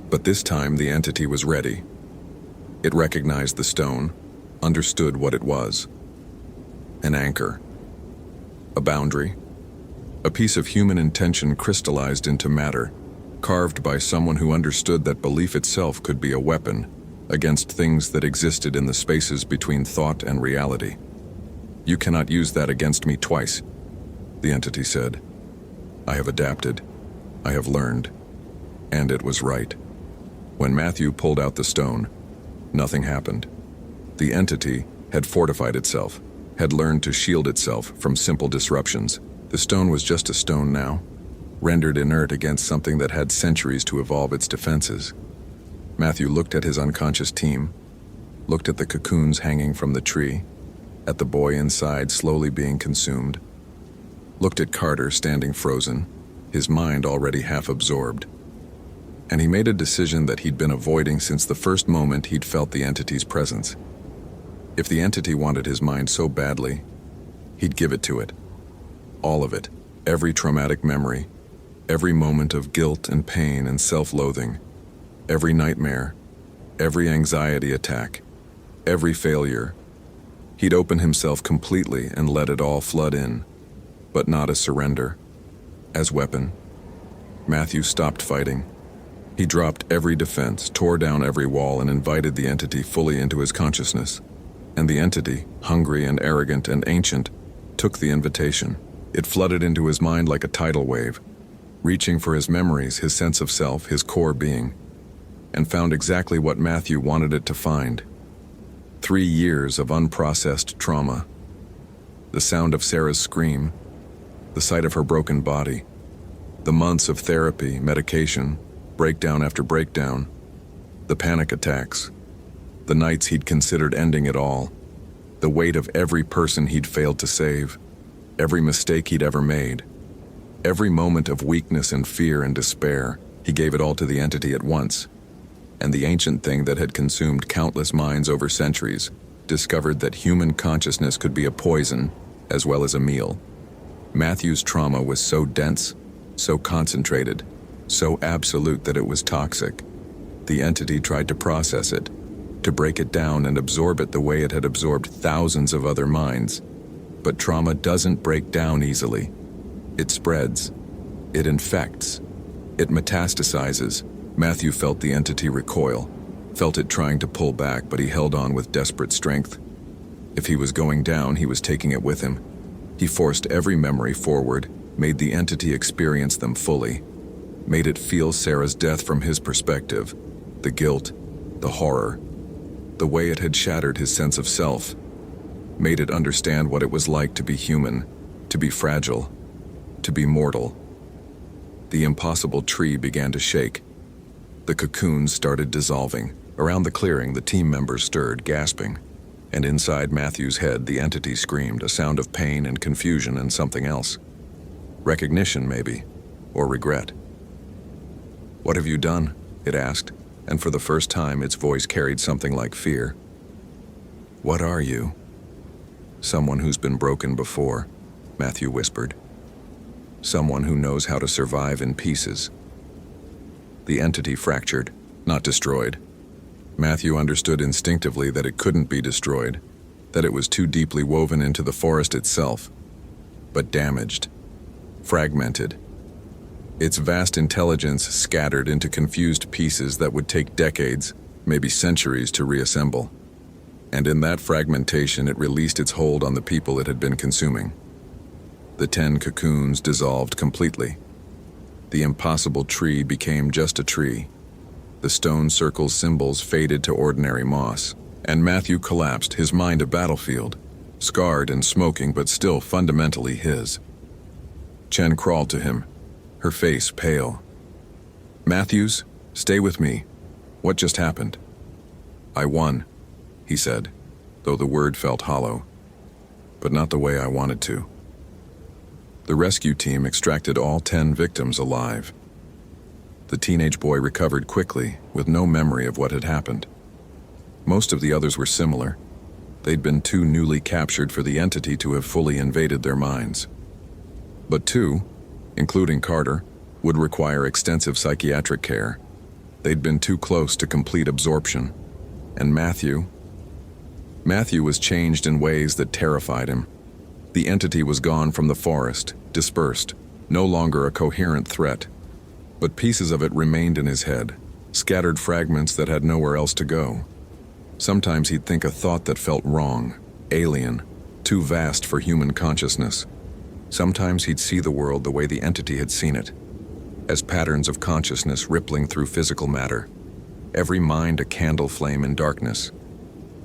But this time the entity was ready. It recognized the stone, understood what it was. An anchor. A boundary. A piece of human intention crystallized into matter, carved by someone who understood that belief itself could be a weapon against things that existed in the spaces between thought and reality. "You cannot use that against me twice," the entity said. "I have adapted. I have learned." And it was right. When Matthew pulled out the stone, nothing happened. The entity had fortified itself, had learned to shield itself from simple disruptions. The stone was just a stone now, rendered inert against something that had centuries to evolve its defenses. Matthew looked at his unconscious team, looked at the cocoons hanging from the tree, at the boy inside slowly being consumed, looked at Carter standing frozen, his mind already half absorbed. And he made a decision that he'd been avoiding since the first moment he'd felt the entity's presence. If the entity wanted his mind so badly, he'd give it to it. All of it, every traumatic memory, every moment of guilt and pain and self-loathing, every nightmare, every anxiety attack, every failure. He'd open himself completely and let it all flood in, but not as surrender, as weapon. Matthew stopped fighting. He dropped every defense, tore down every wall, and invited the entity fully into his consciousness. And the entity, hungry and arrogant and ancient, took the invitation. It flooded into his mind like a tidal wave, reaching for his memories, his sense of self, his core being, and found exactly what Matthew wanted it to find. 3 years of unprocessed trauma. The sound of Sarah's scream, the sight of her broken body, the months of therapy, medication, breakdown after breakdown, the panic attacks, the nights he'd considered ending it all, the weight of every person he'd failed to save, every mistake he'd ever made, every moment of weakness and fear and despair. He gave it all to the entity at once. And the ancient thing that had consumed countless minds over centuries discovered that human consciousness could be a poison as well as a meal. Matthew's trauma was so dense, so concentrated, so absolute that it was toxic. The entity tried to process it, to break it down and absorb it the way it had absorbed thousands of other minds. But trauma doesn't break down easily. It spreads. It infects. It metastasizes. Matthew felt the entity recoil, felt it trying to pull back, but he held on with desperate strength. If he was going down, he was taking it with him. He forced every memory forward, made the entity experience them fully, made it feel Sarah's death from his perspective, the guilt, the horror, the way it had shattered his sense of self, made it understand what it was like to be human, to be fragile, to be mortal. The impossible tree began to shake. The cocoons started dissolving. Around the clearing, the team members stirred, gasping. And inside Matthew's head, the entity screamed, a sound of pain and confusion and something else. Recognition, maybe, or regret. "What have you done?" it asked, and for the first time its voice carried something like fear. "What are you?" "Someone who's been broken before," Matthew whispered. "Someone who knows how to survive in pieces." The entity fractured, not destroyed. Matthew understood instinctively that it couldn't be destroyed, that it was too deeply woven into the forest itself, but damaged, fragmented. Its vast intelligence scattered into confused pieces that would take decades, maybe centuries, to reassemble. And in that fragmentation, it released its hold on the people it had been consuming. The 10 cocoons dissolved completely. The impossible tree became just a tree. The stone circle's symbols faded to ordinary moss. And Matthew collapsed, his mind a battlefield, scarred and smoking but still fundamentally his. Chen crawled to him, her face pale. "Matthews, stay with me. What just happened?" "I won," he said, though the word felt hollow. "But not the way I wanted to." The rescue team extracted all 10 victims alive. The teenage boy recovered quickly, with no memory of what had happened. Most of the others were similar. They'd been too newly captured for the entity to have fully invaded their minds. But 2, including Carter, would require extensive psychiatric care. They'd been too close to complete absorption. And Matthew was changed in ways that terrified him. The entity was gone from the forest, dispersed, no longer a coherent threat. But pieces of it remained in his head, scattered fragments that had nowhere else to go. Sometimes he'd think a thought that felt wrong, alien, too vast for human consciousness. Sometimes he'd see the world the way the entity had seen it, as patterns of consciousness rippling through physical matter, every mind a candle flame in darkness.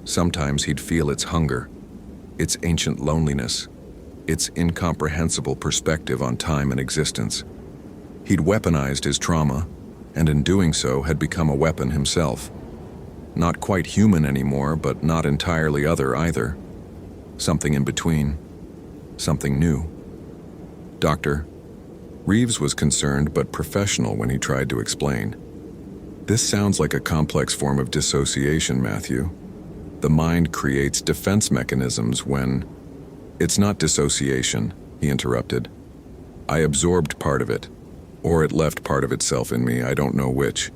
Sometimes he'd feel its hunger, its ancient loneliness, its incomprehensible perspective on time and existence. He'd weaponized his trauma, and in doing so had become a weapon himself. Not quite human anymore, but not entirely other either. Something in between. Something new. "Doctor." Reeves was concerned but professional when he tried to explain. "This sounds like a complex form of dissociation, Matthew. The mind creates defense mechanisms when—" "It's not dissociation," he interrupted. "I absorbed part of it. Or it left part of itself in me, I don't know which.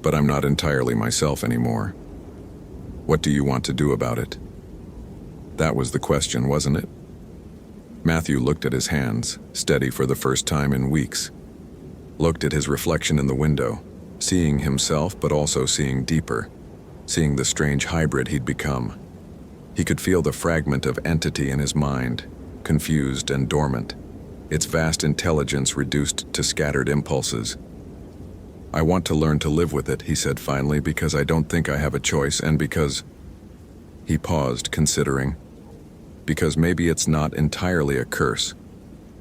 But I'm not entirely myself anymore. What do you want to do about it?" That was the question, wasn't it? Matthew looked at his hands, steady for the first time in weeks. Looked at his reflection in the window, seeing himself but also seeing deeper, seeing the strange hybrid he'd become. He could feel the fragment of entity in his mind, confused and dormant, its vast intelligence reduced to scattered impulses. "I want to learn to live with it," he said finally, "because I don't think I have a choice, and because—" He paused, considering. "Because maybe it's not entirely a curse.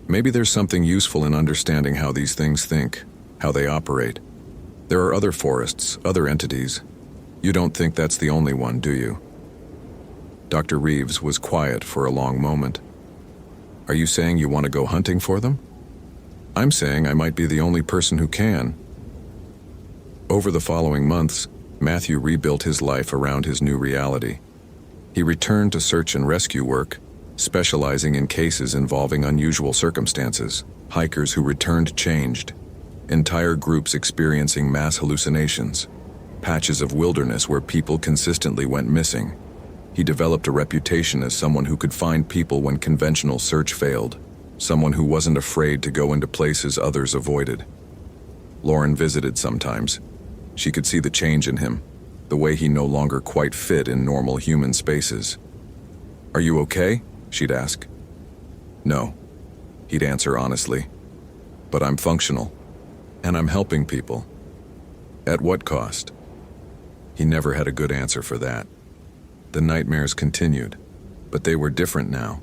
Maybe there's something useful in understanding how these things think, how they operate. There are other forests, other entities. You don't think that's the only one, do you?" Dr. Reeves was quiet for a long moment. "Are you saying you want to go hunting for them?" "I'm saying I might be the only person who can." Over the following months, Matthew rebuilt his life around his new reality. He returned to search and rescue work, specializing in cases involving unusual circumstances, hikers who returned changed, entire groups experiencing mass hallucinations, patches of wilderness where people consistently went missing. He developed a reputation as someone who could find people when conventional search failed, someone who wasn't afraid to go into places others avoided. Lauren visited sometimes. She could see the change in him, the way he no longer quite fit in normal human spaces. "Are you okay?" she'd ask. "No," he'd answer honestly. "But I'm functional, and I'm helping people." "At what cost?" He never had a good answer for that. The nightmares continued, but they were different now.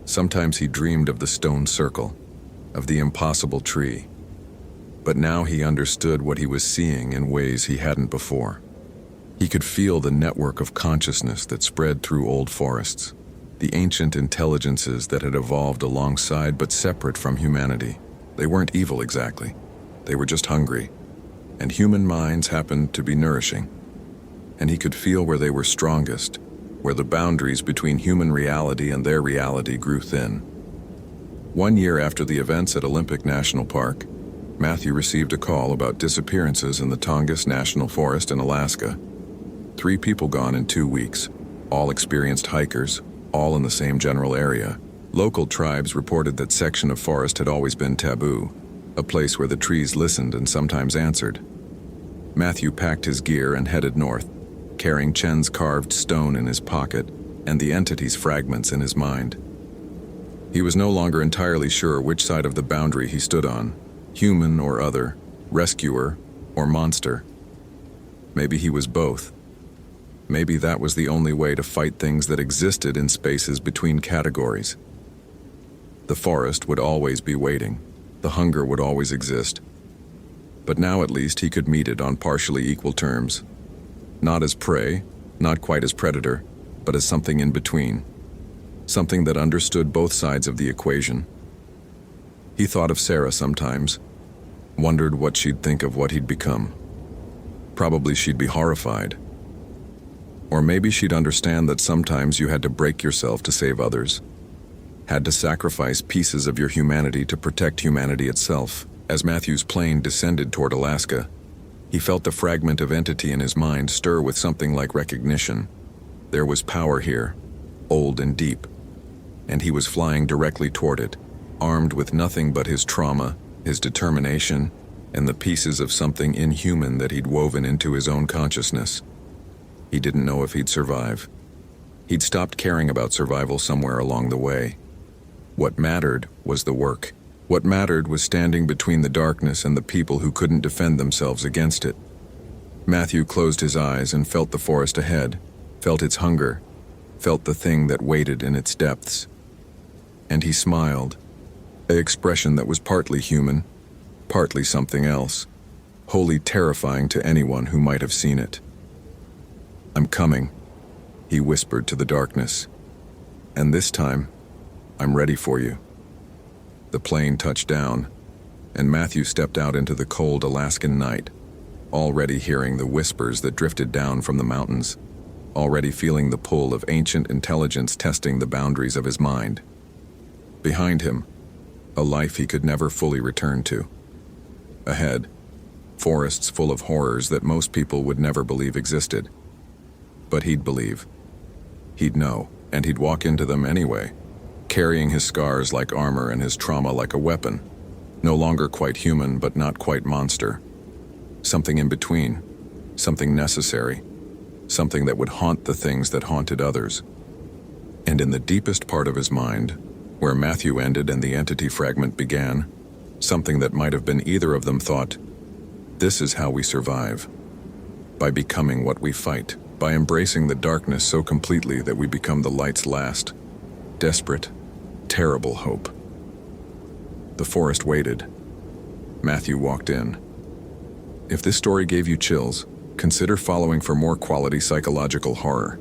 Sometimes he dreamed of the stone circle, of the impossible tree. But now he understood what he was seeing in ways he hadn't before. He could feel the network of consciousness that spread through old forests, the ancient intelligences that had evolved alongside but separate from humanity. They weren't evil exactly. They were just hungry. And human minds happened to be nourishing. And he could feel where they were strongest, where the boundaries between human reality and their reality grew thin. 1 year after the events at Olympic National Park, Matthew received a call about disappearances in the Tongass National Forest in Alaska. 3 people gone in 2 weeks, all experienced hikers, all in the same general area. Local tribes reported that section of forest had always been taboo, a place where the trees listened and sometimes answered. Matthew packed his gear and headed north, carrying Chen's carved stone in his pocket and the entity's fragments in his mind. He was no longer entirely sure which side of the boundary he stood on, human or other, rescuer or monster. Maybe he was both. Maybe that was the only way to fight things that existed in spaces between categories. The forest would always be waiting. The hunger would always exist. But now at least he could meet it on partially equal terms. Not as prey, not quite as predator, but as something in between. Something that understood both sides of the equation. He thought of Sarah sometimes, wondered what she'd think of what he'd become. Probably she'd be horrified. Or maybe she'd understand that sometimes you had to break yourself to save others. Had to sacrifice pieces of your humanity to protect humanity itself. As Matthew's plane descended toward Alaska, he felt the fragment of entity in his mind stir with something like recognition. There was power here, old and deep, and he was flying directly toward it, armed with nothing but his trauma, his determination, and the pieces of something inhuman that he'd woven into his own consciousness. He didn't know if he'd survive. He'd stopped caring about survival somewhere along the way. What mattered was the work. What mattered was standing between the darkness and the people who couldn't defend themselves against it. Matthew closed his eyes and felt the forest ahead, felt its hunger, felt the thing that waited in its depths. And he smiled, an expression that was partly human, partly something else, wholly terrifying to anyone who might have seen it. "I'm coming," he whispered to the darkness. "And this time, I'm ready for you." The plane touched down, and Matthew stepped out into the cold Alaskan night, already hearing the whispers that drifted down from the mountains, already feeling the pull of ancient intelligence testing the boundaries of his mind. Behind him, a life he could never fully return to. Ahead, forests full of horrors that most people would never believe existed. But he'd believe. He'd know, and he'd walk into them anyway, carrying his scars like armor and his trauma like a weapon. No longer quite human, but not quite monster. Something in between, something necessary, something that would haunt the things that haunted others. And in the deepest part of his mind, where Matthew ended and the entity fragment began, something that might have been either of them thought, "This is how we survive. By becoming what we fight. By embracing the darkness so completely that we become the light's last, desperate, terrible hope." The forest waited. Matthew walked in. If this story gave you chills, consider following for more quality psychological horror.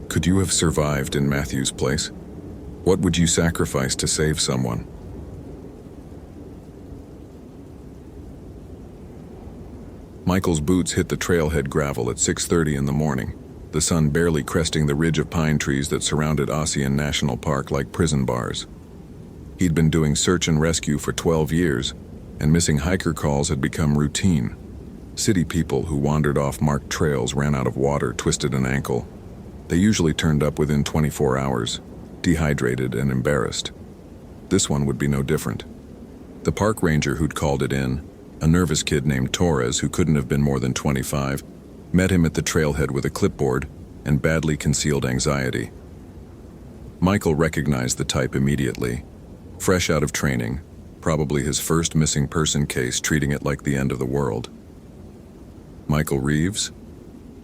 Could you have survived in Matthew's place? What would you sacrifice to save someone? Michael's boots hit the trailhead gravel at 6:30 in the morning, the sun barely cresting the ridge of pine trees that surrounded Ossian National Park like prison bars. He'd been doing search and rescue for 12 years, and missing hiker calls had become routine. City people who wandered off marked trails ran out of water, twisted an ankle. They usually turned up within 24 hours, dehydrated and embarrassed. This one would be no different. The park ranger who'd called it in, a nervous kid named Torres who couldn't have been more than 25, met him at the trailhead with a clipboard and badly concealed anxiety. Michael recognized the type immediately. Fresh out of training, probably his first missing person case, treating it like the end of the world. "Michael Reeves?"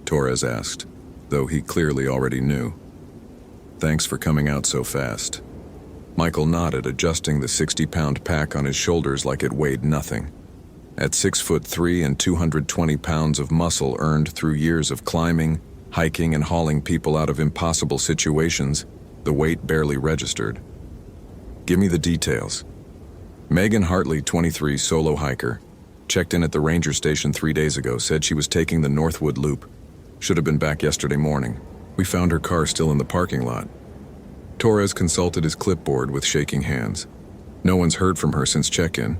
Torres asked, though he clearly already knew. "Thanks for coming out so fast." Michael nodded, adjusting the 60-pound pack on his shoulders like it weighed nothing. At 6'3" and 220 pounds of muscle earned through years of climbing, hiking, and hauling people out of impossible situations, the weight barely registered. "Give me the details." Megan Hartley, 23, solo hiker. Checked in at the ranger station 3 days ago, said she was taking the Northwood Loop. Should have been back yesterday morning. We found her car still in the parking lot. Torres consulted his clipboard with shaking hands. No one's heard from her since check-in.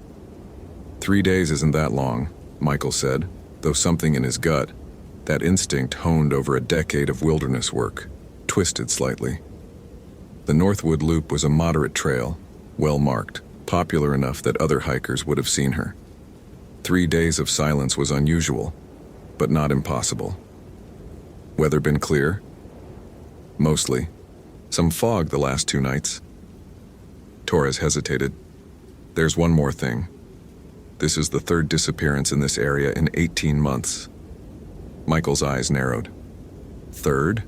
3 days isn't that long, Michael said, though something in his gut, that instinct honed over a decade of wilderness work, twisted slightly. The Northwood Loop was a moderate trail, well-marked, popular enough that other hikers would have seen her. 3 days of silence was unusual, but not impossible. Weather been clear? Mostly. Some fog the last 2 nights. Torres hesitated. There's one more thing. This is the 3rd disappearance in this area in 18 months. Michael's eyes narrowed. Third?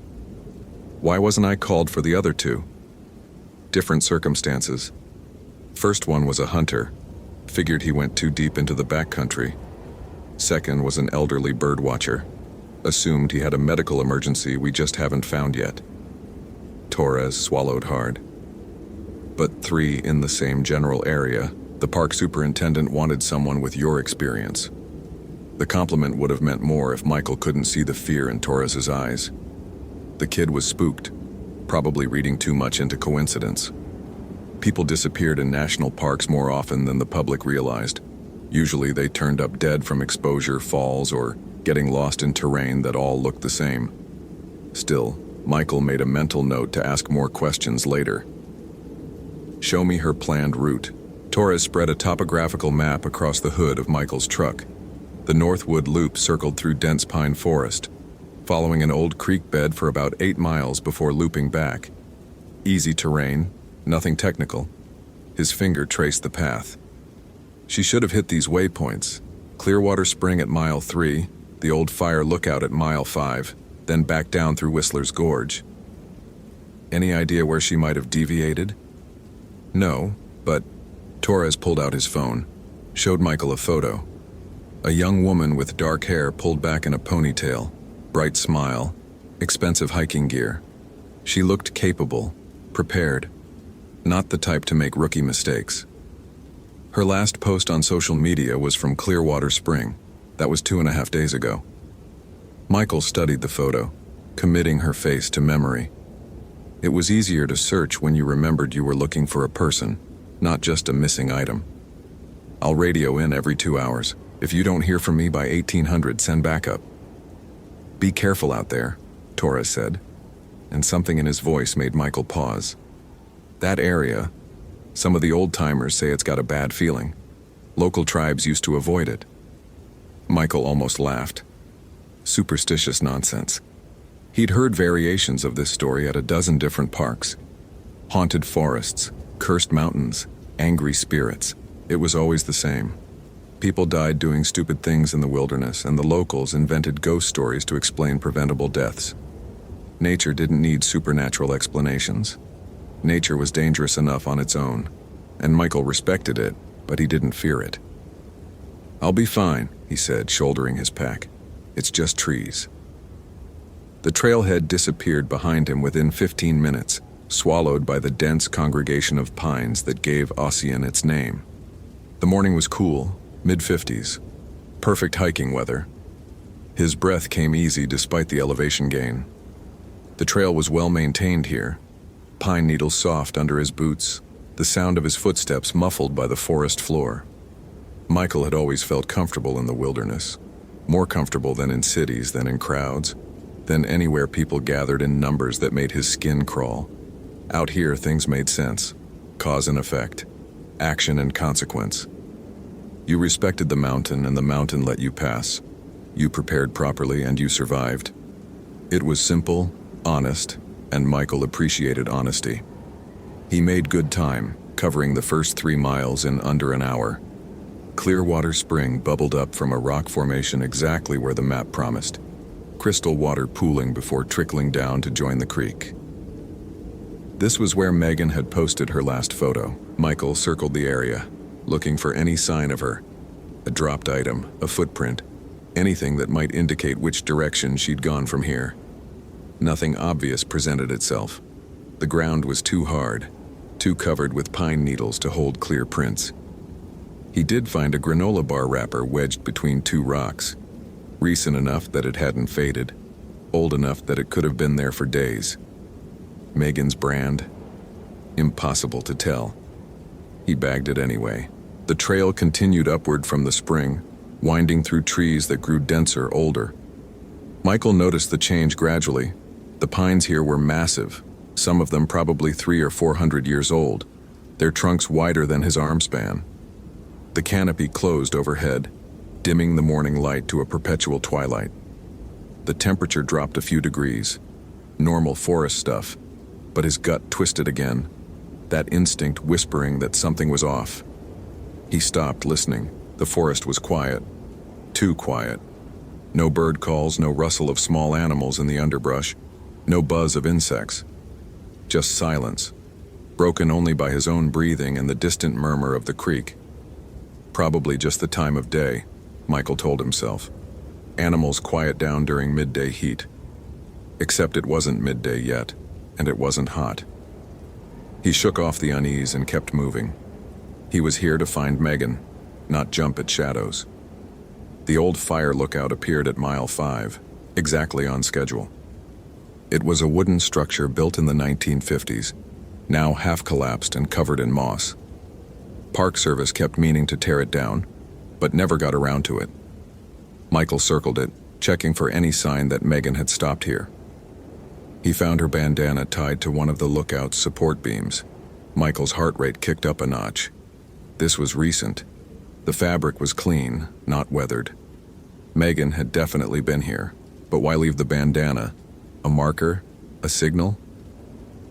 Why wasn't I called for the other two? Different circumstances. First one was a hunter. Figured he went too deep into the backcountry. Second was an elderly bird watcher. Assumed he had a medical emergency we just haven't found yet. Torres swallowed hard. But three in the same general area. The park superintendent wanted someone with your experience. The compliment would have meant more if Michael couldn't see the fear in Torres's eyes. The kid was spooked, probably reading too much into coincidence. People disappeared in national parks more often than the public realized. Usually they turned up dead from exposure, falls, or getting lost in terrain that all looked the same. Still, Michael made a mental note to ask more questions later. Show me her planned route. Torres spread a topographical map across the hood of Michael's truck. The Northwood Loop circled through dense pine forest, following an old creek bed for about 8 miles before looping back. Easy terrain, nothing technical. His finger traced the path. She should have hit these waypoints. Clearwater Spring at mile 3, the old fire lookout at mile 5, then back down through Whistler's Gorge. Any idea where she might have deviated? No, but Torres pulled out his phone, showed Michael a photo. A young woman with dark hair pulled back in a ponytail, bright smile, expensive hiking gear. She looked capable, prepared, not the type to make rookie mistakes. Her last post on social media was from Clearwater Spring. That was 2.5 days ago. Michael studied the photo, committing her face to memory. It was easier to search when you remembered you were looking for a person, not just a missing item. I'll radio in every 2 hours. If you don't hear from me by 1800, send backup. Be careful out there, Torres said, and something in his voice made Michael pause. That area, some of the old-timers say it's got a bad feeling. Local tribes used to avoid it. Michael almost laughed. Superstitious nonsense. He'd heard variations of this story at a dozen different parks. Haunted forests, cursed mountains, angry spirits. It was always the same. People died doing stupid things in the wilderness, and the locals invented ghost stories to explain preventable deaths. Nature didn't need supernatural explanations. Nature was dangerous enough on its own, and Michael respected it, but he didn't fear it. I'll be fine, he said, shouldering his pack. It's just trees. The trailhead disappeared behind him within 15 minutes, swallowed by the dense congregation of pines that gave Ossian its name. The morning was cool, mid-50s. Perfect hiking weather. His breath came easy despite the elevation gain. The trail was well maintained here. Pine needles soft under his boots, the sound of his footsteps muffled by the forest floor. Michael had always felt comfortable in the wilderness. More comfortable than in cities, than in crowds, than anywhere people gathered in numbers that made his skin crawl. Out here, things made sense. Cause and effect. Action and consequence. You respected the mountain, and the mountain let you pass. You prepared properly, and you survived. It was simple, honest, and Michael appreciated honesty. He made good time, covering the first 3 miles in under an hour. Clearwater Spring bubbled up from a rock formation exactly where the map promised. Crystal water pooling before trickling down to join the creek. This was where Megan had posted her last photo. Michael circled the area, looking for any sign of her. A dropped item, a footprint, anything that might indicate which direction she'd gone from here. Nothing obvious presented itself. The ground was too hard, too covered with pine needles to hold clear prints. He did find a granola bar wrapper wedged between 2 rocks, recent enough that it hadn't faded, old enough that it could have been there for days. Megan's brand? Impossible to tell. He bagged it anyway. The trail continued upward from the spring, winding through trees that grew denser, older. Michael noticed the change gradually. The pines here were massive, some of them probably 300 or 400 years old, their trunks wider than his arm span. The canopy closed overhead, dimming the morning light to a perpetual twilight. The temperature dropped a few degrees. Normal forest stuff, but his gut twisted again, that instinct whispering that something was off. He stopped listening. The forest was quiet. Too quiet. No bird calls, no rustle of small animals in the underbrush, no buzz of insects. Just silence, broken only by his own breathing and the distant murmur of the creek. Probably just the time of day, Michael told himself. Animals quiet down during midday heat. Except it wasn't midday yet, and it wasn't hot. He shook off the unease and kept moving. He was here to find Megan, not jump at shadows. The old fire lookout appeared at mile 5, exactly on schedule. It was a wooden structure built in the 1950s, now half collapsed and covered in moss. Park Service kept meaning to tear it down, but never got around to it. Michael circled it, checking for any sign that Megan had stopped here. He found her bandana tied to one of the lookout's support beams. Michael's heart rate kicked up a notch. This was recent. The fabric was clean, not weathered. Megan had definitely been here, but why leave the bandana? A marker? A signal?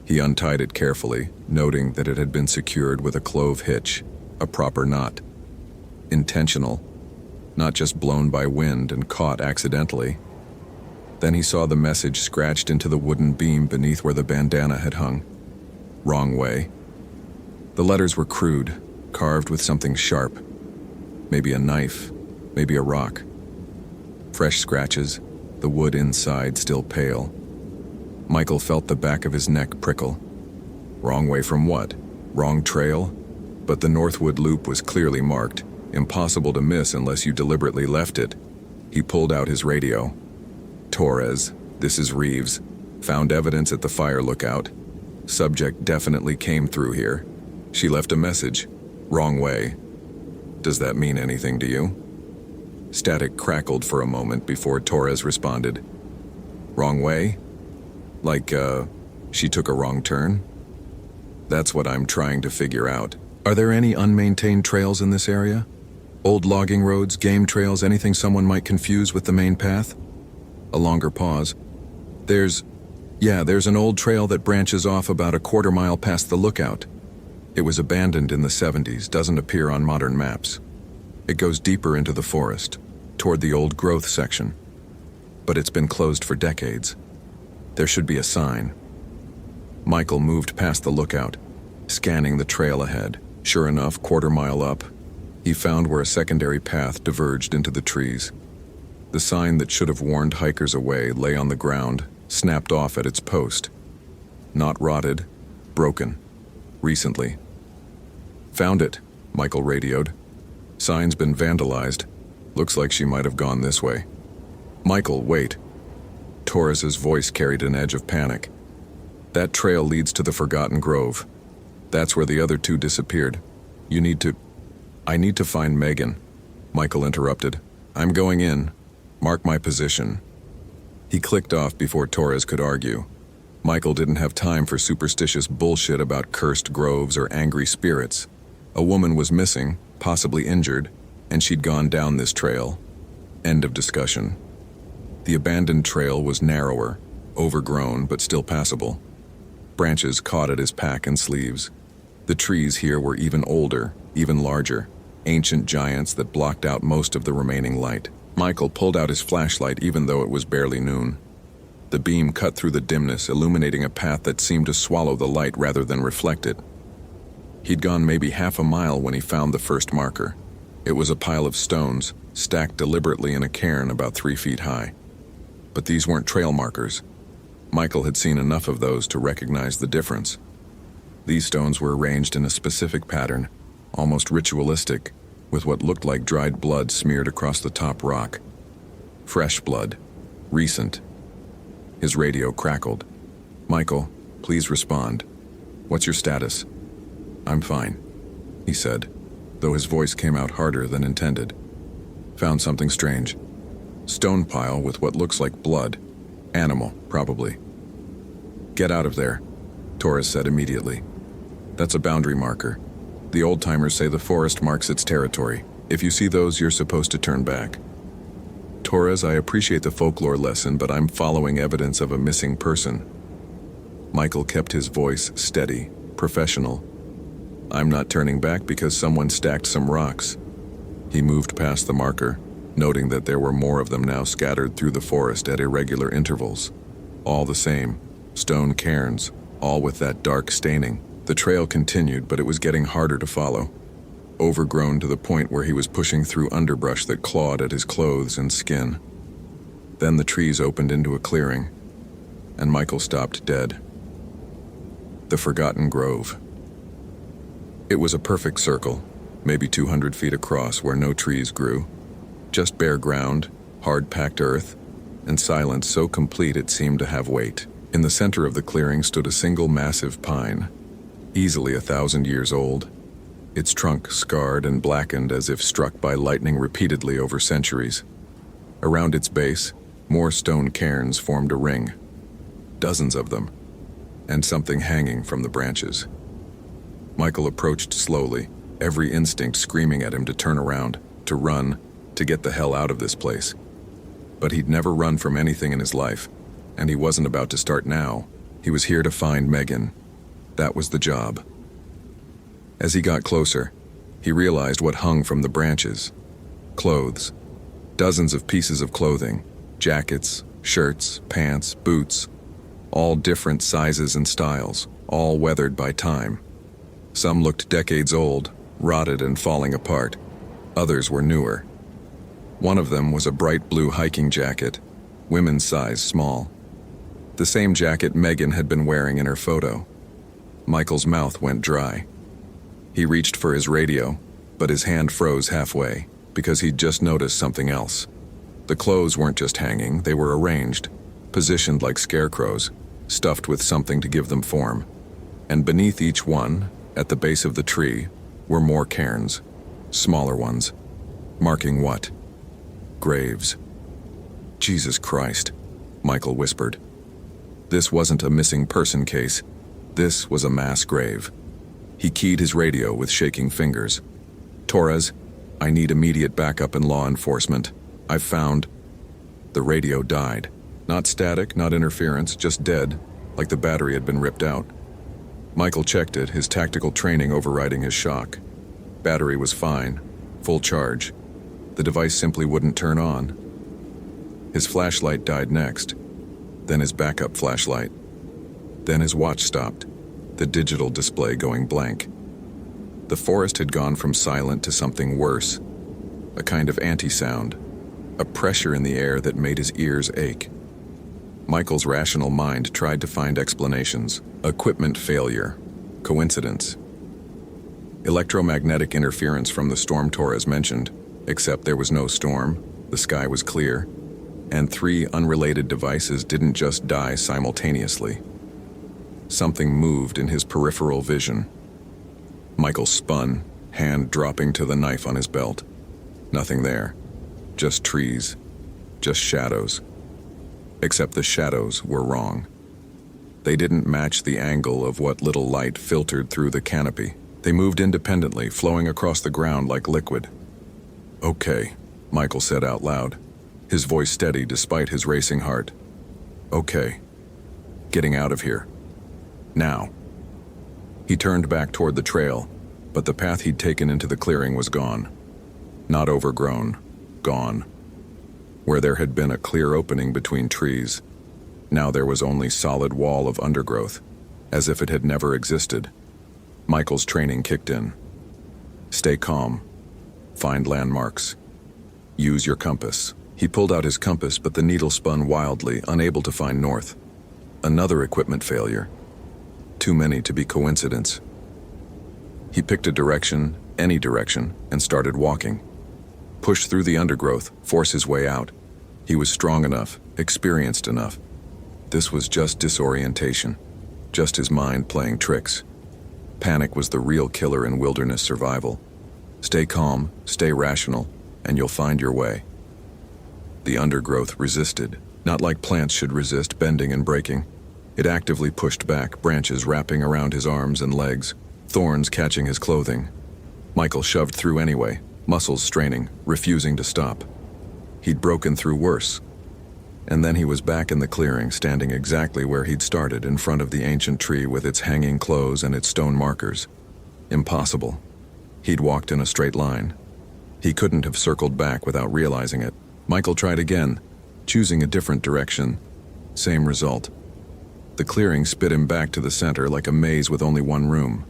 He untied it carefully, noting that it had been secured with a clove hitch, a proper knot. Intentional, not just blown by wind and caught accidentally. Then he saw the message scratched into the wooden beam beneath where the bandana had hung. Wrong way. The letters were crude, carved with something sharp. Maybe a knife, maybe a rock. Fresh scratches, the wood inside still pale. Michael felt the back of his neck prickle. Wrong way from what? Wrong trail? But the Northwood Loop was clearly marked, impossible to miss unless you deliberately left it. He pulled out his radio. Torres, this is Reeves. Found evidence at the fire lookout. Subject definitely came through here. She left a message. Wrong way. Does that mean anything to you? Static crackled for a moment before Torres responded. Wrong way? Like, she took a wrong turn? That's what I'm trying to figure out. Are there any unmaintained trails in this area? Old logging roads, game trails, anything someone might confuse with the main path? A longer pause. There's an old trail that branches off about a quarter mile past the lookout. It was abandoned in the 70s, doesn't appear on modern maps. It goes deeper into the forest, toward the old growth section. But it's been closed for decades. There should be a sign. Michael moved past the lookout, scanning the trail ahead. Sure enough, quarter mile up, he found where a secondary path diverged into the trees. The sign that should have warned hikers away lay on the ground, snapped off at its post. Not rotted, broken. Recently. Found it, Michael radioed. Sign's been vandalized. Looks like she might have gone this way. Michael, wait. Torres's voice carried an edge of panic. That trail leads to the Forgotten Grove. That's where the other two disappeared. I need to find Megan, Michael interrupted. I'm going in. Mark my position. He clicked off before Torres could argue. Michael didn't have time for superstitious bullshit about cursed groves or angry spirits. A woman was missing, possibly injured, and she'd gone down this trail. End of discussion. The abandoned trail was narrower, overgrown but still passable. Branches caught at his pack and sleeves. The trees here were even older, even larger, ancient giants that blocked out most of the remaining light. Michael pulled out his flashlight even though it was barely noon. The beam cut through the dimness, illuminating a path that seemed to swallow the light rather than reflect it. He'd gone maybe half a mile when he found the first marker. It was a pile of stones, stacked deliberately in a cairn about 3 feet high. But these weren't trail markers. Michael had seen enough of those to recognize the difference. These stones were arranged in a specific pattern, almost ritualistic, with what looked like dried blood smeared across the top rock. Fresh blood. Recent. His radio crackled. Michael, please respond. What's your status? I'm fine, he said, though his voice came out harder than intended. Found something strange. Stone pile with what looks like blood. Animal, probably. Get out of there, Torres said immediately. That's a boundary marker. The old-timers say the forest marks its territory. If you see those, you're supposed to turn back. Torres, I appreciate the folklore lesson, but I'm following evidence of a missing person. Michael kept his voice steady, professional. I'm not turning back because someone stacked some rocks. He moved past the marker, noting that there were more of them now scattered through the forest at irregular intervals. All the same, stone cairns, all with that dark staining. The trail continued, but it was getting harder to follow, overgrown to the point where he was pushing through underbrush that clawed at his clothes and skin. Then the trees opened into a clearing, and Michael stopped dead. The Forgotten Grove. It was a perfect circle, maybe 200 feet across, where no trees grew. Just bare ground, hard-packed earth, and silence so complete it seemed to have weight. In the center of the clearing stood a single massive pine, easily 1,000 years old, its trunk scarred and blackened as if struck by lightning repeatedly over centuries. Around its base, more stone cairns formed a ring, dozens of them, and something hanging from the branches. Michael approached slowly, every instinct screaming at him to turn around, to run, to get the hell out of this place. But he'd never run from anything in his life, and he wasn't about to start now. He was here to find Megan. That was the job. As he got closer, he realized what hung from the branches. Clothes. Dozens of pieces of clothing. Jackets, shirts, pants, boots. All different sizes and styles, all weathered by time. Some looked decades old, rotted and falling apart. Others were newer. One of them was a bright blue hiking jacket, women's size small. The same jacket Megan had been wearing in her photo. Michael's mouth went dry. He reached for his radio, but his hand froze halfway because he'd just noticed something else. The clothes weren't just hanging, they were arranged, positioned like scarecrows, stuffed with something to give them form. And beneath each one, at the base of the tree, were more cairns, smaller ones. Marking what? Graves. Jesus Christ, Michael whispered. This wasn't a missing person case. This was a mass grave. He keyed his radio with shaking fingers. Torres, I need immediate backup and law enforcement. I've found... The radio died. Not static, not interference, just dead, like the battery had been ripped out. Michael checked it, his tactical training overriding his shock. Battery was fine, full charge. The device simply wouldn't turn on. His flashlight died next, then his backup flashlight. Then his watch stopped, the digital display going blank. The forest had gone from silent to something worse, a kind of anti-sound, a pressure in the air that made his ears ache. Michael's rational mind tried to find explanations. Equipment failure, coincidence, electromagnetic interference from the storm Torres mentioned, except there was no storm, the sky was clear, and 3 unrelated devices didn't just die simultaneously. Something moved in his peripheral vision. Michael spun, hand dropping to the knife on his belt. Nothing there. Just trees. Just shadows. Except the shadows were wrong. They didn't match the angle of what little light filtered through the canopy. They moved independently, flowing across the ground like liquid. Okay, Michael said out loud, his voice steady despite his racing heart. Okay. Getting out of here. Now. He turned back toward the trail, but the path he'd taken into the clearing was gone. Not overgrown. Gone. Where there had been a clear opening between trees, now there was only solid wall of undergrowth, as if it had never existed. Michael's training kicked in. Stay calm. Find landmarks. Use your compass. He pulled out his compass, but the needle spun wildly, unable to find north. Another equipment failure. Too many to be coincidence. He picked a direction, any direction, and started walking. Push through the undergrowth, force his way out. He was strong enough, experienced enough. This was just disorientation, just his mind playing tricks. Panic was the real killer in wilderness survival. Stay calm, stay rational, and you'll find your way. The undergrowth resisted, not like plants should resist bending and breaking. It actively pushed back, branches wrapping around his arms and legs, thorns catching his clothing. Michael shoved through anyway, muscles straining, refusing to stop. He'd broken through worse. And then he was back in the clearing, standing exactly where he'd started, in front of the ancient tree with its hanging clothes and its stone markers. Impossible. He'd walked in a straight line. He couldn't have circled back without realizing it. Michael tried again, choosing a different direction. Same result. The clearing spit him back to the center like a maze with only one room.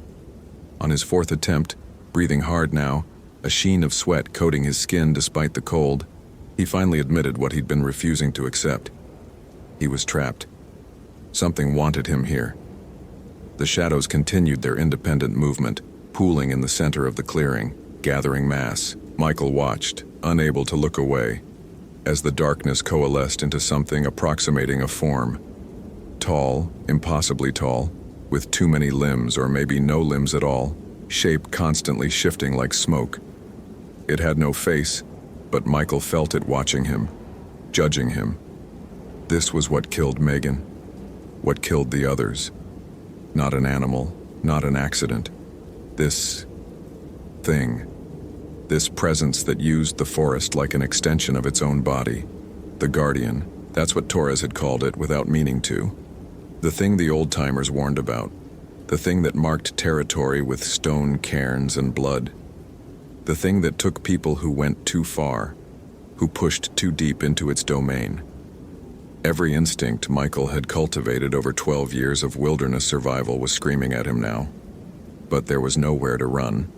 On his fourth attempt, breathing hard now, a sheen of sweat coating his skin despite the cold, he finally admitted what he'd been refusing to accept. He was trapped. Something wanted him here. The shadows continued their independent movement, pooling in the center of the clearing, gathering mass. Michael watched, unable to look away, as the darkness coalesced into something approximating a form. Tall, impossibly tall, with too many limbs or maybe no limbs at all, shape constantly shifting like smoke. It had no face, but Michael felt it watching him, judging him. This was what killed Megan, what killed the others. Not an animal, not an accident. This thing. This presence that used the forest like an extension of its own body. The Guardian, that's what Torres had called it without meaning to. The thing the old-timers warned about. The thing that marked territory with stone cairns and blood. The thing that took people who went too far, who pushed too deep into its domain. Every instinct Michael had cultivated over 12 years of wilderness survival was screaming at him now. But there was nowhere to run.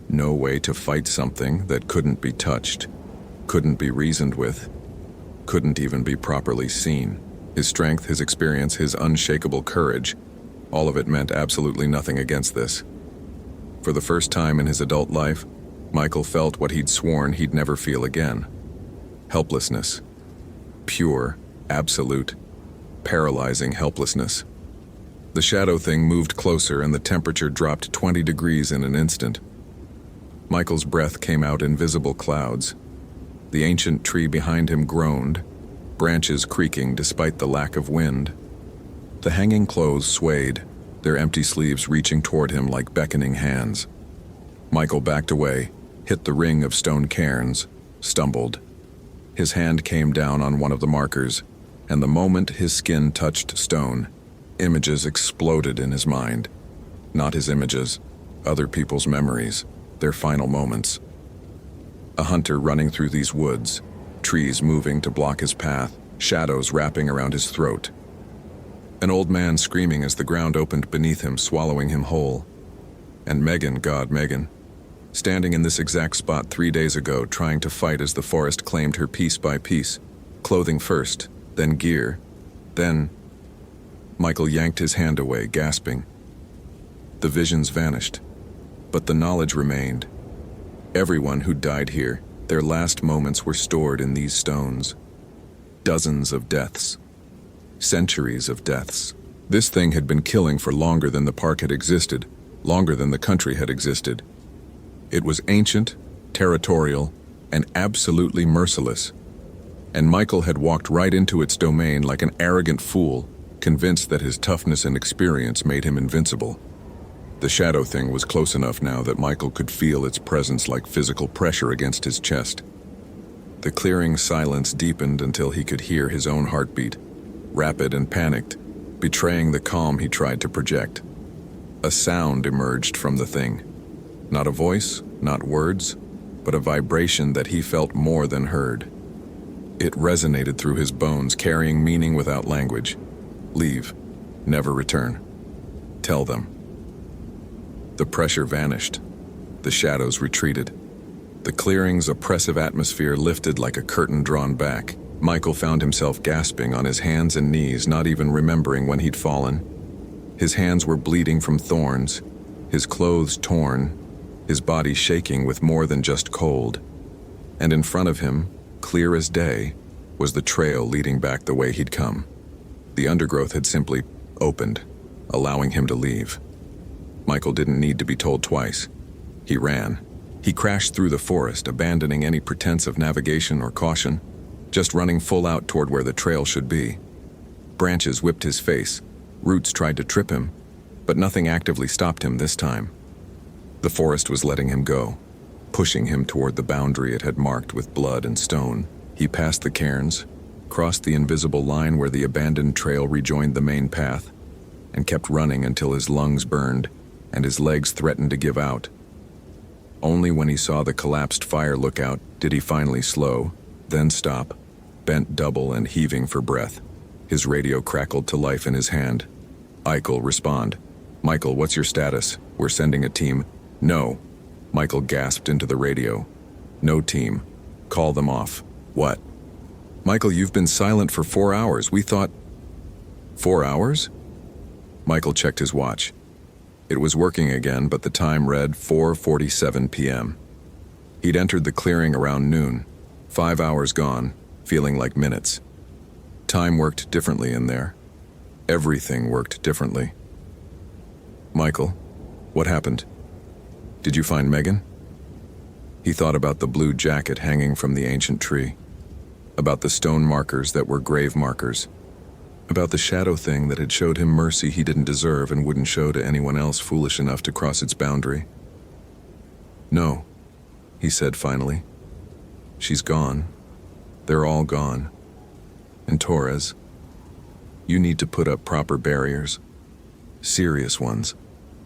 No way to fight something that couldn't be touched, couldn't be reasoned with, couldn't even be properly seen. His strength, his experience, his unshakable courage, all of it meant absolutely nothing against this. For the first time in his adult life, Michael felt what he'd sworn he'd never feel again. Helplessness. Pure, absolute, paralyzing helplessness. The shadow thing moved closer and the temperature dropped 20 degrees in an instant. Michael's breath came out in visible clouds. The ancient tree behind him groaned, branches creaking despite the lack of wind. The hanging clothes swayed, their empty sleeves reaching toward him like beckoning hands. Michael backed away, hit the ring of stone cairns, stumbled. His hand came down on one of the markers, and the moment his skin touched stone, images exploded in his mind. Not his images, other people's memories. Their final moments. A hunter running through these woods, trees moving to block his path, shadows wrapping around his throat. An old man screaming as the ground opened beneath him, swallowing him whole. And Megan, God, Megan, standing in this exact spot 3 days ago, trying to fight as the forest claimed her piece by piece, clothing first, then gear, then... Michael yanked his hand away, gasping. The visions vanished. But the knowledge remained. Everyone who died here, their last moments were stored in these stones. Dozens of deaths. Centuries of deaths. This thing had been killing for longer than the park had existed, longer than the country had existed. It was ancient, territorial, and absolutely merciless. And Michael had walked right into its domain like an arrogant fool, convinced that his toughness and experience made him invincible. The shadow thing was close enough now that Michael could feel its presence like physical pressure against his chest. The clearing silence deepened until he could hear his own heartbeat, rapid and panicked, betraying the calm he tried to project. A sound emerged from the thing. Not a voice, not words, but a vibration that he felt more than heard. It resonated through his bones, carrying meaning without language. Leave. Never return. Tell them. The pressure vanished. The shadows retreated. The clearing's oppressive atmosphere lifted like a curtain drawn back. Michael found himself gasping on his hands and knees, not even remembering when he'd fallen. His hands were bleeding from thorns, his clothes torn, his body shaking with more than just cold. And in front of him, clear as day, was the trail leading back the way he'd come. The undergrowth had simply opened, allowing him to leave. Michael didn't need to be told twice. He ran. He crashed through the forest, abandoning any pretense of navigation or caution, just running full out toward where the trail should be. Branches whipped his face. Roots tried to trip him, but nothing actively stopped him this time. The forest was letting him go, pushing him toward the boundary it had marked with blood and stone. He passed the cairns, crossed the invisible line where the abandoned trail rejoined the main path, and kept running until his lungs burned and his legs threatened to give out. Only when he saw the collapsed fire lookout did he finally slow, then stop, bent double and heaving for breath. His radio crackled to life in his hand. Eichel, respond. Michael, what's your status? We're sending a team. No. Michael gasped into the radio. No team. Call them off. What? Michael, you've been silent for 4 hours. We thought... 4 hours? Michael checked his watch. It was working again, but the time read 4:47 p.m. He'd entered the clearing around noon. 5 hours gone, feeling like minutes. Time worked differently in there. Everything worked differently. Michael, what happened? Did you find Megan? He thought about the blue jacket hanging from the ancient tree, about the stone markers that were grave markers, about the shadow thing that had showed him mercy he didn't deserve and wouldn't show to anyone else foolish enough to cross its boundary. No, he said finally. She's gone. They're all gone. And Torres, you need to put up proper barriers. Serious ones.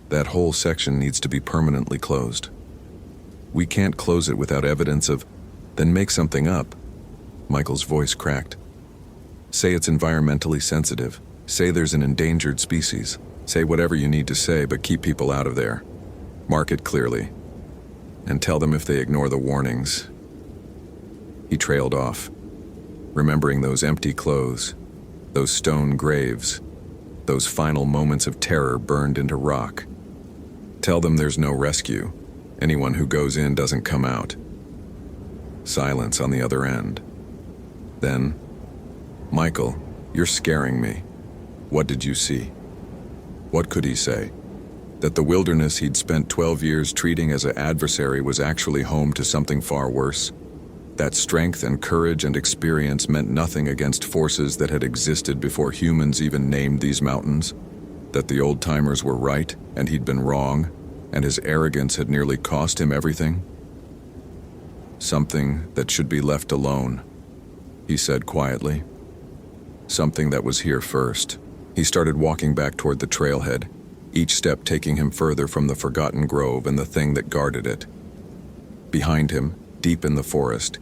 That whole section needs to be permanently closed. We can't close it without evidence of, then make something up. Michael's voice cracked. Say it's environmentally sensitive. Say there's an endangered species. Say whatever you need to say, but keep people out of there. Mark it clearly. And tell them if they ignore the warnings. He trailed off, remembering those empty clothes, those stone graves, those final moments of terror burned into rock. Tell them there's no rescue. Anyone who goes in doesn't come out. Silence on the other end. Then, Michael, you're scaring me. What did you see? What could he say? That the wilderness he'd spent 12 years treating as an adversary was actually home to something far worse? That strength and courage and experience meant nothing against forces that had existed before humans even named these mountains? That the old-timers were right and he'd been wrong, and his arrogance had nearly cost him everything? Something that should be left alone, he said quietly. Something that was here first. He started walking back toward the trailhead, each step taking him further from the forgotten grove and the thing that guarded it. Behind him, deep in the forest,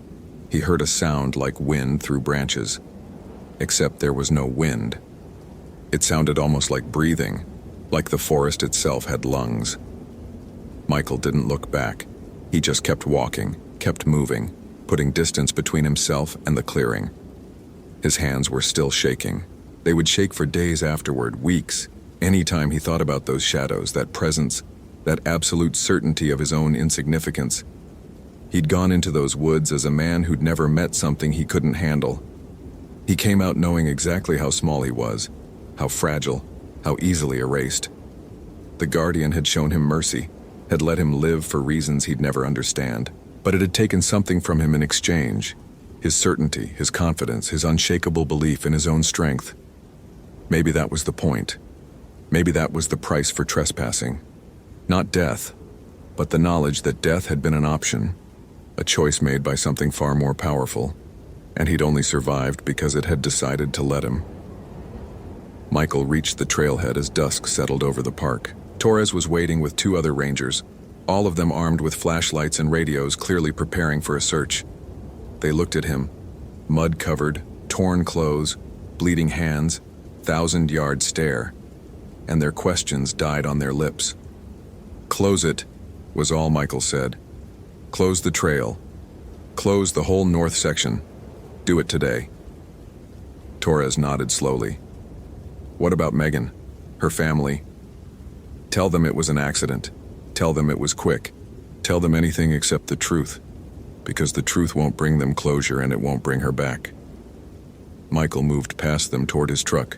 he heard a sound like wind through branches, except there was no wind. It sounded almost like breathing, like the forest itself had lungs. Michael didn't look back. He just kept walking, kept moving, putting distance between himself and the clearing. His hands were still shaking. They would shake for days afterward, weeks, any time he thought about those shadows, that presence, that absolute certainty of his own insignificance. He'd gone into those woods as a man who'd never met something he couldn't handle. He came out knowing exactly how small he was, how fragile, how easily erased. The Guardian had shown him mercy, had let him live for reasons he'd never understand, but it had taken something from him in exchange. His certainty, his confidence, his unshakable belief in his own strength. Maybe that was the point. Maybe that was the price for trespassing. Not death, but the knowledge that death had been an option, a choice made by something far more powerful, and he'd only survived because it had decided to let him. Michael reached the trailhead as dusk settled over the park. Torres was waiting with 2 other rangers, all of them armed with flashlights and radios, clearly preparing for a search. They looked at him, mud-covered, torn clothes, bleeding hands, 1,000-yard stare, and their questions died on their lips. "Close it," was all Michael said. "Close the trail. Close the whole north section. Do it today." Torres nodded slowly. "What about Megan? Her family?" "Tell them it was an accident. Tell them it was quick. Tell them anything except the truth, because the truth won't bring them closure and it won't bring her back." Michael moved past them toward his truck,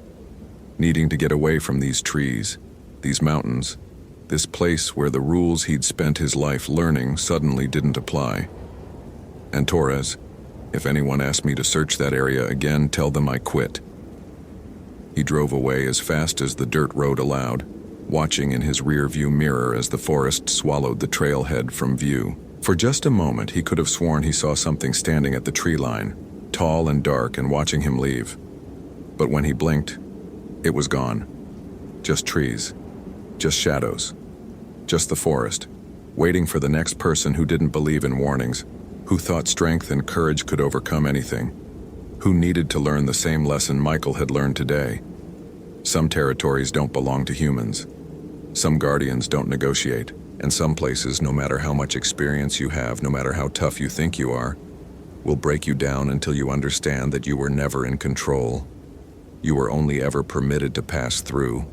needing to get away from these trees, these mountains, this place where the rules he'd spent his life learning suddenly didn't apply. "And Torres, if anyone asks me to search that area again, tell them I quit." He drove away as fast as the dirt road allowed, watching in his rear-view mirror as the forest swallowed the trailhead from view. For just a moment, he could have sworn he saw something standing at the tree line, tall and dark, and watching him leave. But when he blinked, it was gone. Just trees. Just shadows. Just the forest. waiting for the next person who didn't believe in warnings, who thought strength and courage could overcome anything, who needed to learn the same lesson Michael had learned today. Some territories don't belong to humans. Some guardians don't negotiate, and some places, no matter how much experience you have, no matter how tough you think you are, will break you down until you understand that you were never in control. You were only ever permitted to pass through.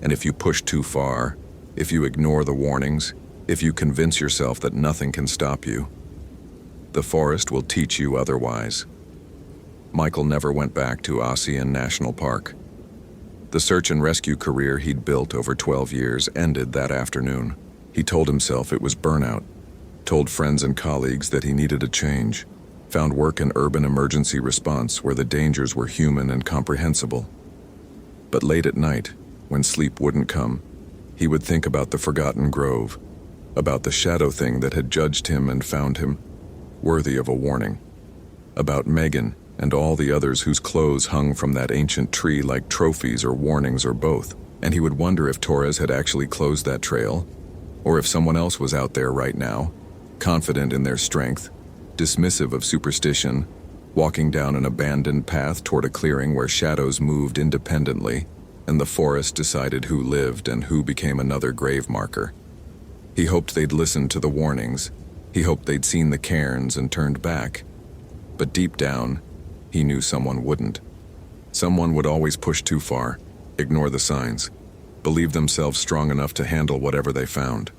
And if you push too far, if you ignore the warnings, if you convince yourself that nothing can stop you, the forest will teach you otherwise. Michael never went back to Ossian National Park. The search and rescue career he'd built over 12 years ended that afternoon. He told himself it was burnout, told friends and colleagues that he needed a change, found work in urban emergency response where the dangers were human and comprehensible. But late at night, when sleep wouldn't come, he would think about the forgotten grove, about the shadow thing that had judged him and found him worthy of a warning, about Megan and all the others whose clothes hung from that ancient tree like trophies or warnings or both. And he would wonder if Torres had actually closed that trail, or if someone else was out there right now, confident in their strength, dismissive of superstition, walking down an abandoned path toward a clearing where shadows moved independently, and the forest decided who lived and who became another grave marker. He hoped they'd listened to the warnings. He hoped they'd seen the cairns and turned back. But deep down, he knew someone wouldn't. Someone would always push too far, ignore the signs, believe themselves strong enough to handle whatever they found,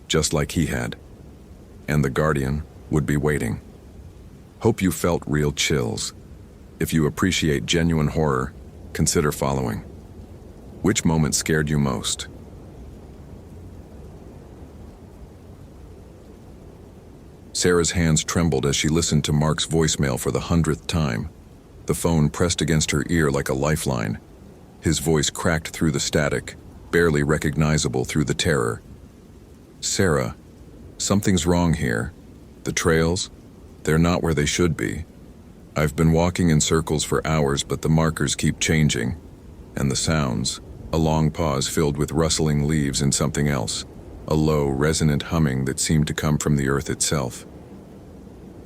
just like he had. And the Guardian would be waiting. Hope you felt real chills. If you appreciate genuine horror, consider following. Which moment scared you most? Sarah's hands trembled as she listened to Mark's voicemail for the 100th time. The phone pressed against her ear like a lifeline. His voice cracked through the static, barely recognizable through the terror. Sarah, something's wrong here. The trails, they're not where they should be. I've been walking in circles for hours, but the markers keep changing. And the sounds, a long pause filled with rustling leaves and something else. A low, resonant humming that seemed to come from the earth itself.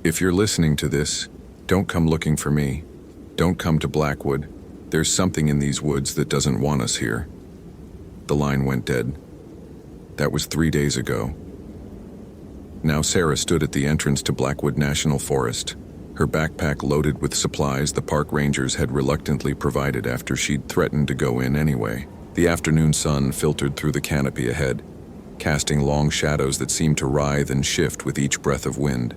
If you're listening to this, don't come looking for me. Don't come to Blackwood. There's something in these woods that doesn't want us here. The line went dead. That was 3 days ago. Now Sarah stood at the entrance to Blackwood National Forest, her backpack loaded with supplies the park rangers had reluctantly provided after she'd threatened to go in anyway. The afternoon sun filtered through the canopy ahead, casting long shadows that seemed to writhe and shift with each breath of wind.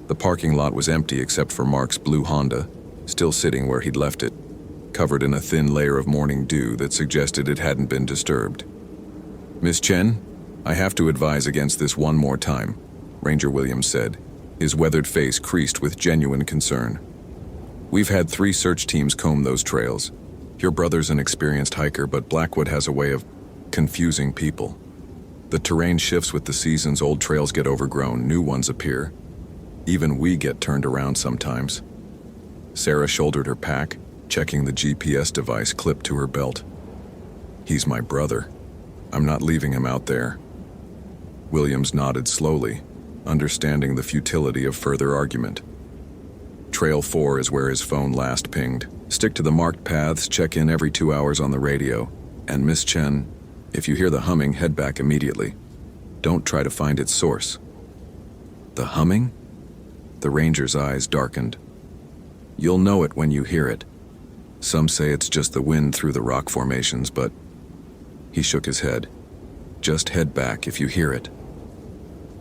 The parking lot was empty except for Mark's blue Honda, still sitting where he'd left it, covered in a thin layer of morning dew that suggested it hadn't been disturbed. Miss Chen, I have to advise against this one more time, Ranger Williams said, his weathered face creased with genuine concern. We've had 3 search teams comb those trails. Your brother's an experienced hiker, but Blackwood has a way of confusing people. The terrain shifts with the seasons, old trails get overgrown, new ones appear. Even we get turned around sometimes. Sarah shouldered her pack, checking the GPS device clipped to her belt. He's my brother. I'm not leaving him out there. Williams nodded slowly, understanding the futility of further argument. Trail 4 is where his phone last pinged. Stick to the marked paths, check in every 2 hours on the radio. And Miss Chen, if you hear the humming, head back immediately. Don't try to find its source. The humming? The ranger's eyes darkened. You'll know it when you hear it. Some say it's just the wind through the rock formations, but... He shook his head. Just head back if you hear it.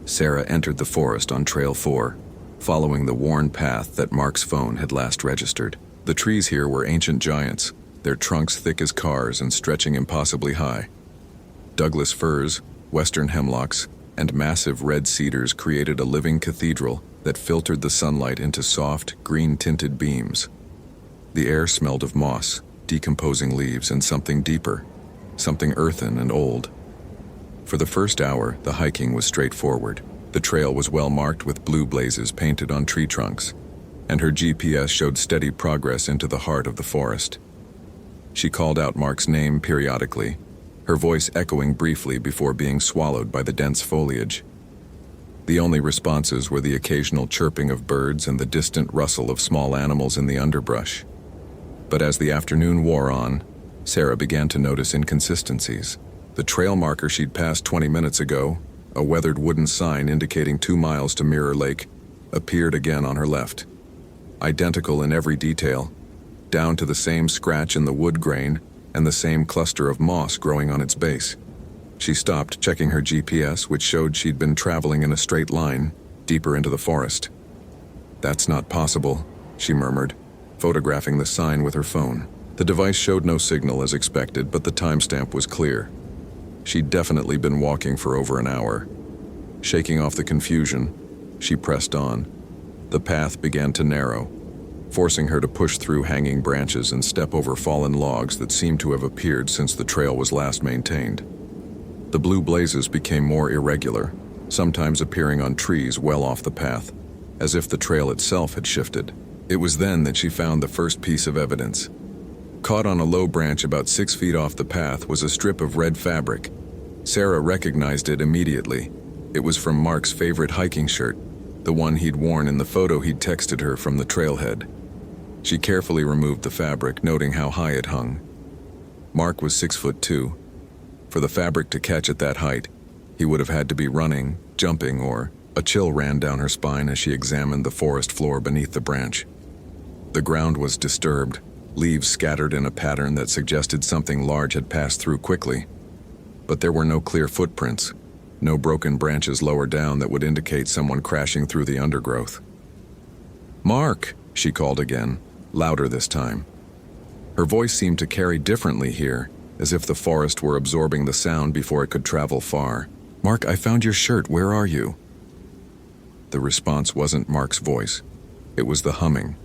Sarah entered the forest on Trail 4, following the worn path that Mark's phone had last registered. The trees here were ancient giants, their trunks thick as cars and stretching impossibly high. Douglas firs, western hemlocks, and massive red cedars created a living cathedral that filtered the sunlight into soft, green-tinted beams. The air smelled of moss, decomposing leaves, and something deeper, something earthen and old. For the first hour, the hiking was straightforward. The trail was well marked with blue blazes painted on tree trunks, and her GPS showed steady progress into the heart of the forest. She called out Mark's name periodically, her voice echoing briefly before being swallowed by the dense foliage. The only responses were the occasional chirping of birds and the distant rustle of small animals in the underbrush. But as the afternoon wore on, Sarah began to notice inconsistencies. The trail marker she'd passed 20 minutes ago, a weathered wooden sign indicating 2 miles to Mirror Lake, appeared again on her left. Identical in every detail, down to the same scratch in the wood grain and the same cluster of moss growing on its base. She stopped, checking her GPS, which showed she'd been traveling in a straight line, deeper into the forest. "That's not possible," she murmured, photographing the sign with her phone. The device showed no signal as expected, but the timestamp was clear. She'd definitely been walking for over an hour. Shaking off the confusion, she pressed on. The path began to narrow, forcing her to push through hanging branches and step over fallen logs that seemed to have appeared since the trail was last maintained. The blue blazes became more irregular, sometimes appearing on trees well off the path, as if the trail itself had shifted. It was then that she found the first piece of evidence. Caught on a low branch about 6 feet off the path was a strip of red fabric. Sarah recognized it immediately. It was from Mark's favorite hiking shirt, the one he'd worn in the photo he'd texted her from the trailhead. She carefully removed the fabric, noting how high it hung. Mark was 6'2". For the fabric to catch at that height, he would have had to be running, jumping, or a chill ran down her spine as she examined the forest floor beneath the branch. The ground was disturbed, leaves scattered in a pattern that suggested something large had passed through quickly. But there were no clear footprints, no broken branches lower down that would indicate someone crashing through the undergrowth. "Mark!" she called again, louder this time. Her voice seemed to carry differently here, as if the forest were absorbing the sound before it could travel far. "Mark, I found your shirt. Where are you?" The response wasn't Mark's voice. It was the humming.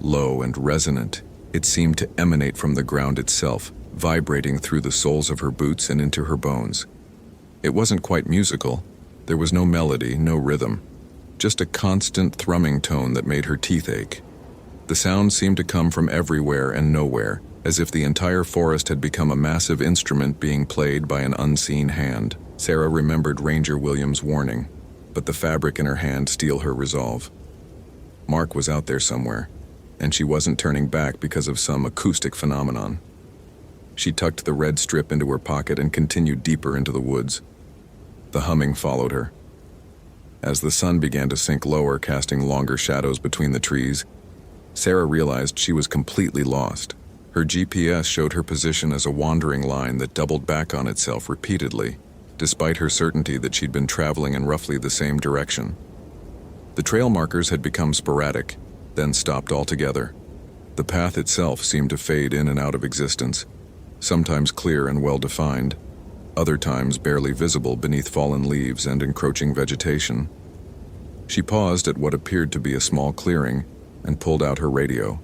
Low and resonant, it seemed to emanate from the ground itself, vibrating through the soles of her boots and into her bones. It wasn't quite musical. There was no melody, no rhythm, just a constant thrumming tone that made her teeth ache. The sound seemed to come from everywhere and nowhere, as if the entire forest had become a massive instrument being played by an unseen hand. Sarah remembered Ranger Williams' warning, but the fabric in her hand steeled her resolve. Mark was out there somewhere, and she wasn't turning back because of some acoustic phenomenon. She tucked the red strip into her pocket and continued deeper into the woods. The humming followed her. As the sun began to sink lower, casting longer shadows between the trees, Sarah realized she was completely lost. Her GPS showed her position as a wandering line that doubled back on itself repeatedly, despite her certainty that she'd been traveling in roughly the same direction. The trail markers had become sporadic, then stopped altogether. The path itself seemed to fade in and out of existence, sometimes clear and well-defined, other times barely visible beneath fallen leaves and encroaching vegetation. She paused at what appeared to be a small clearing and pulled out her radio.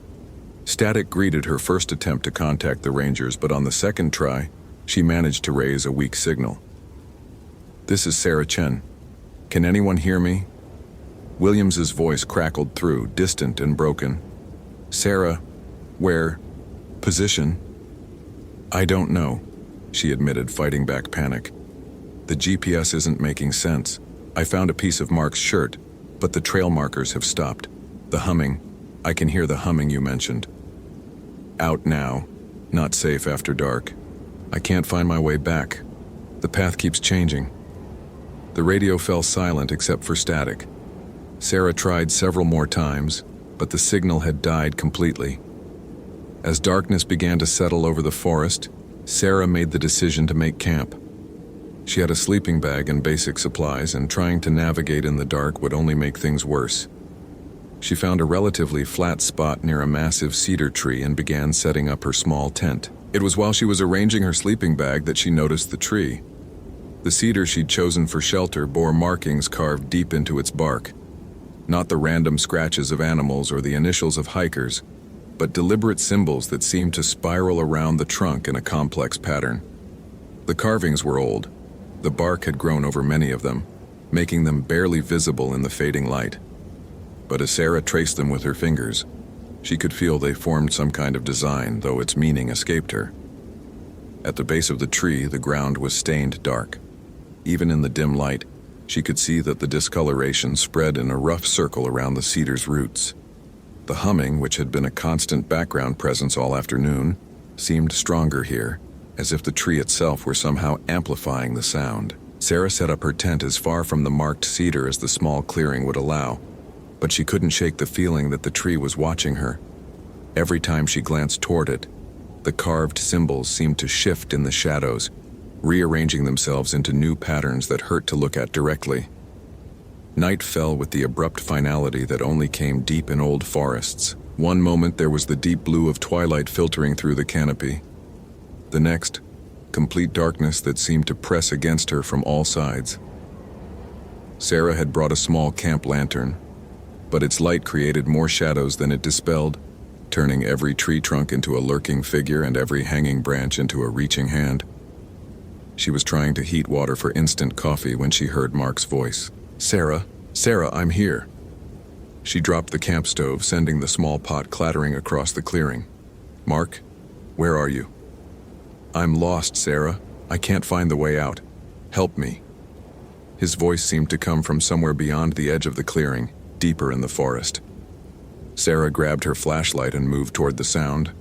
Static greeted her first attempt to contact the Rangers, but on the second try, she managed to raise a weak signal. "This is Sarah Chen. Can anyone hear me?" Williams's voice crackled through, distant and broken. "Sarah, where? Position?" "I don't know," she admitted, fighting back panic. "The GPS isn't making sense. I found a piece of Mark's shirt, but the trail markers have stopped. The humming, I can hear the humming you mentioned. Out now, not safe after dark. I can't find my way back. The path keeps changing." The radio fell silent except for static. Sarah tried several more times, but the signal had died completely. As darkness began to settle over the forest, Sarah made the decision to make camp. She had a sleeping bag and basic supplies, and trying to navigate in the dark would only make things worse. She found a relatively flat spot near a massive cedar tree and began setting up her small tent. It was while she was arranging her sleeping bag that she noticed the tree. The cedar she'd chosen for shelter bore markings carved deep into its bark. Not the random scratches of animals or the initials of hikers, but deliberate symbols that seemed to spiral around the trunk in a complex pattern. The carvings were old. The bark had grown over many of them, making them barely visible in the fading light. But as Sarah traced them with her fingers, she could feel they formed some kind of design, though its meaning escaped her. At the base of the tree, the ground was stained dark. Even in the dim light, she could see that the discoloration spread in a rough circle around the cedar's roots. The humming, which had been a constant background presence all afternoon, seemed stronger here, as if the tree itself were somehow amplifying the sound. Sarah set up her tent as far from the marked cedar as the small clearing would allow, but she couldn't shake the feeling that the tree was watching her. Every time she glanced toward it, the carved symbols seemed to shift in the shadows, rearranging themselves into new patterns that hurt to look at directly. Night fell with the abrupt finality that only came deep in old forests. One moment there was the deep blue of twilight filtering through the canopy. The next, complete darkness that seemed to press against her from all sides. Sarah had brought a small camp lantern, but its light created more shadows than it dispelled, turning every tree trunk into a lurking figure and every hanging branch into a reaching hand. She was trying to heat water for instant coffee when she heard Mark's voice. "Sarah, Sarah, I'm here." She dropped the camp stove, sending the small pot clattering across the clearing. "Mark, where are you?" "I'm lost, Sarah. I can't find the way out. Help me." His voice seemed to come from somewhere beyond the edge of the clearing, deeper in the forest. Sarah grabbed her flashlight and moved toward the sound,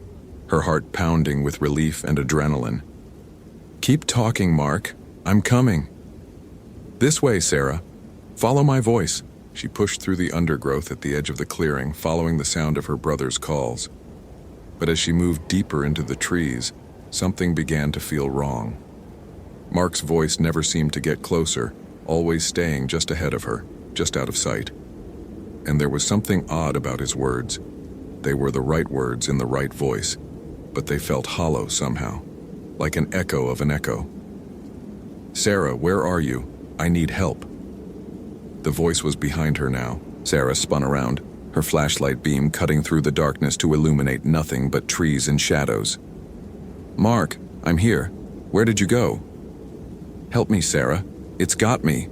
her heart pounding with relief and adrenaline. "Keep talking, Mark. I'm coming." "This way, Sarah. Follow my voice." She pushed through the undergrowth at the edge of the clearing, following the sound of her brother's calls. But as she moved deeper into the trees, something began to feel wrong. Mark's voice never seemed to get closer, always staying just ahead of her, just out of sight. And there was something odd about his words. They were the right words in the right voice, but they felt hollow somehow, like an echo of an echo. "Sarah, where are you? I need help." The voice was behind her now. Sarah spun around, her flashlight beam cutting through the darkness to illuminate nothing but trees and shadows. "Mark, I'm here. Where did you go?" "Help me, Sarah. It's got me."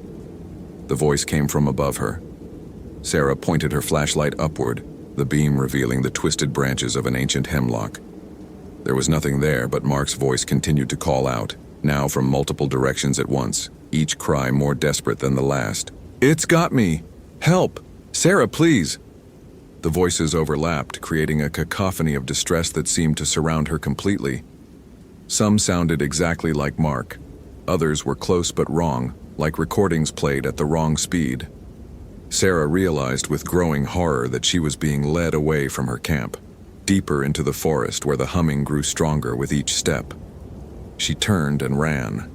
The voice came from above her. Sarah pointed her flashlight upward, the beam revealing the twisted branches of an ancient hemlock. There was nothing there, but Mark's voice continued to call out, now from multiple directions at once, each cry more desperate than the last. "It's got me! Help! Sarah, please!" The voices overlapped, creating a cacophony of distress that seemed to surround her completely. Some sounded exactly like Mark. Others were close but wrong, like recordings played at the wrong speed. Sarah realized with growing horror that she was being led away from her camp, deeper into the forest where the humming grew stronger with each step. She turned and ran.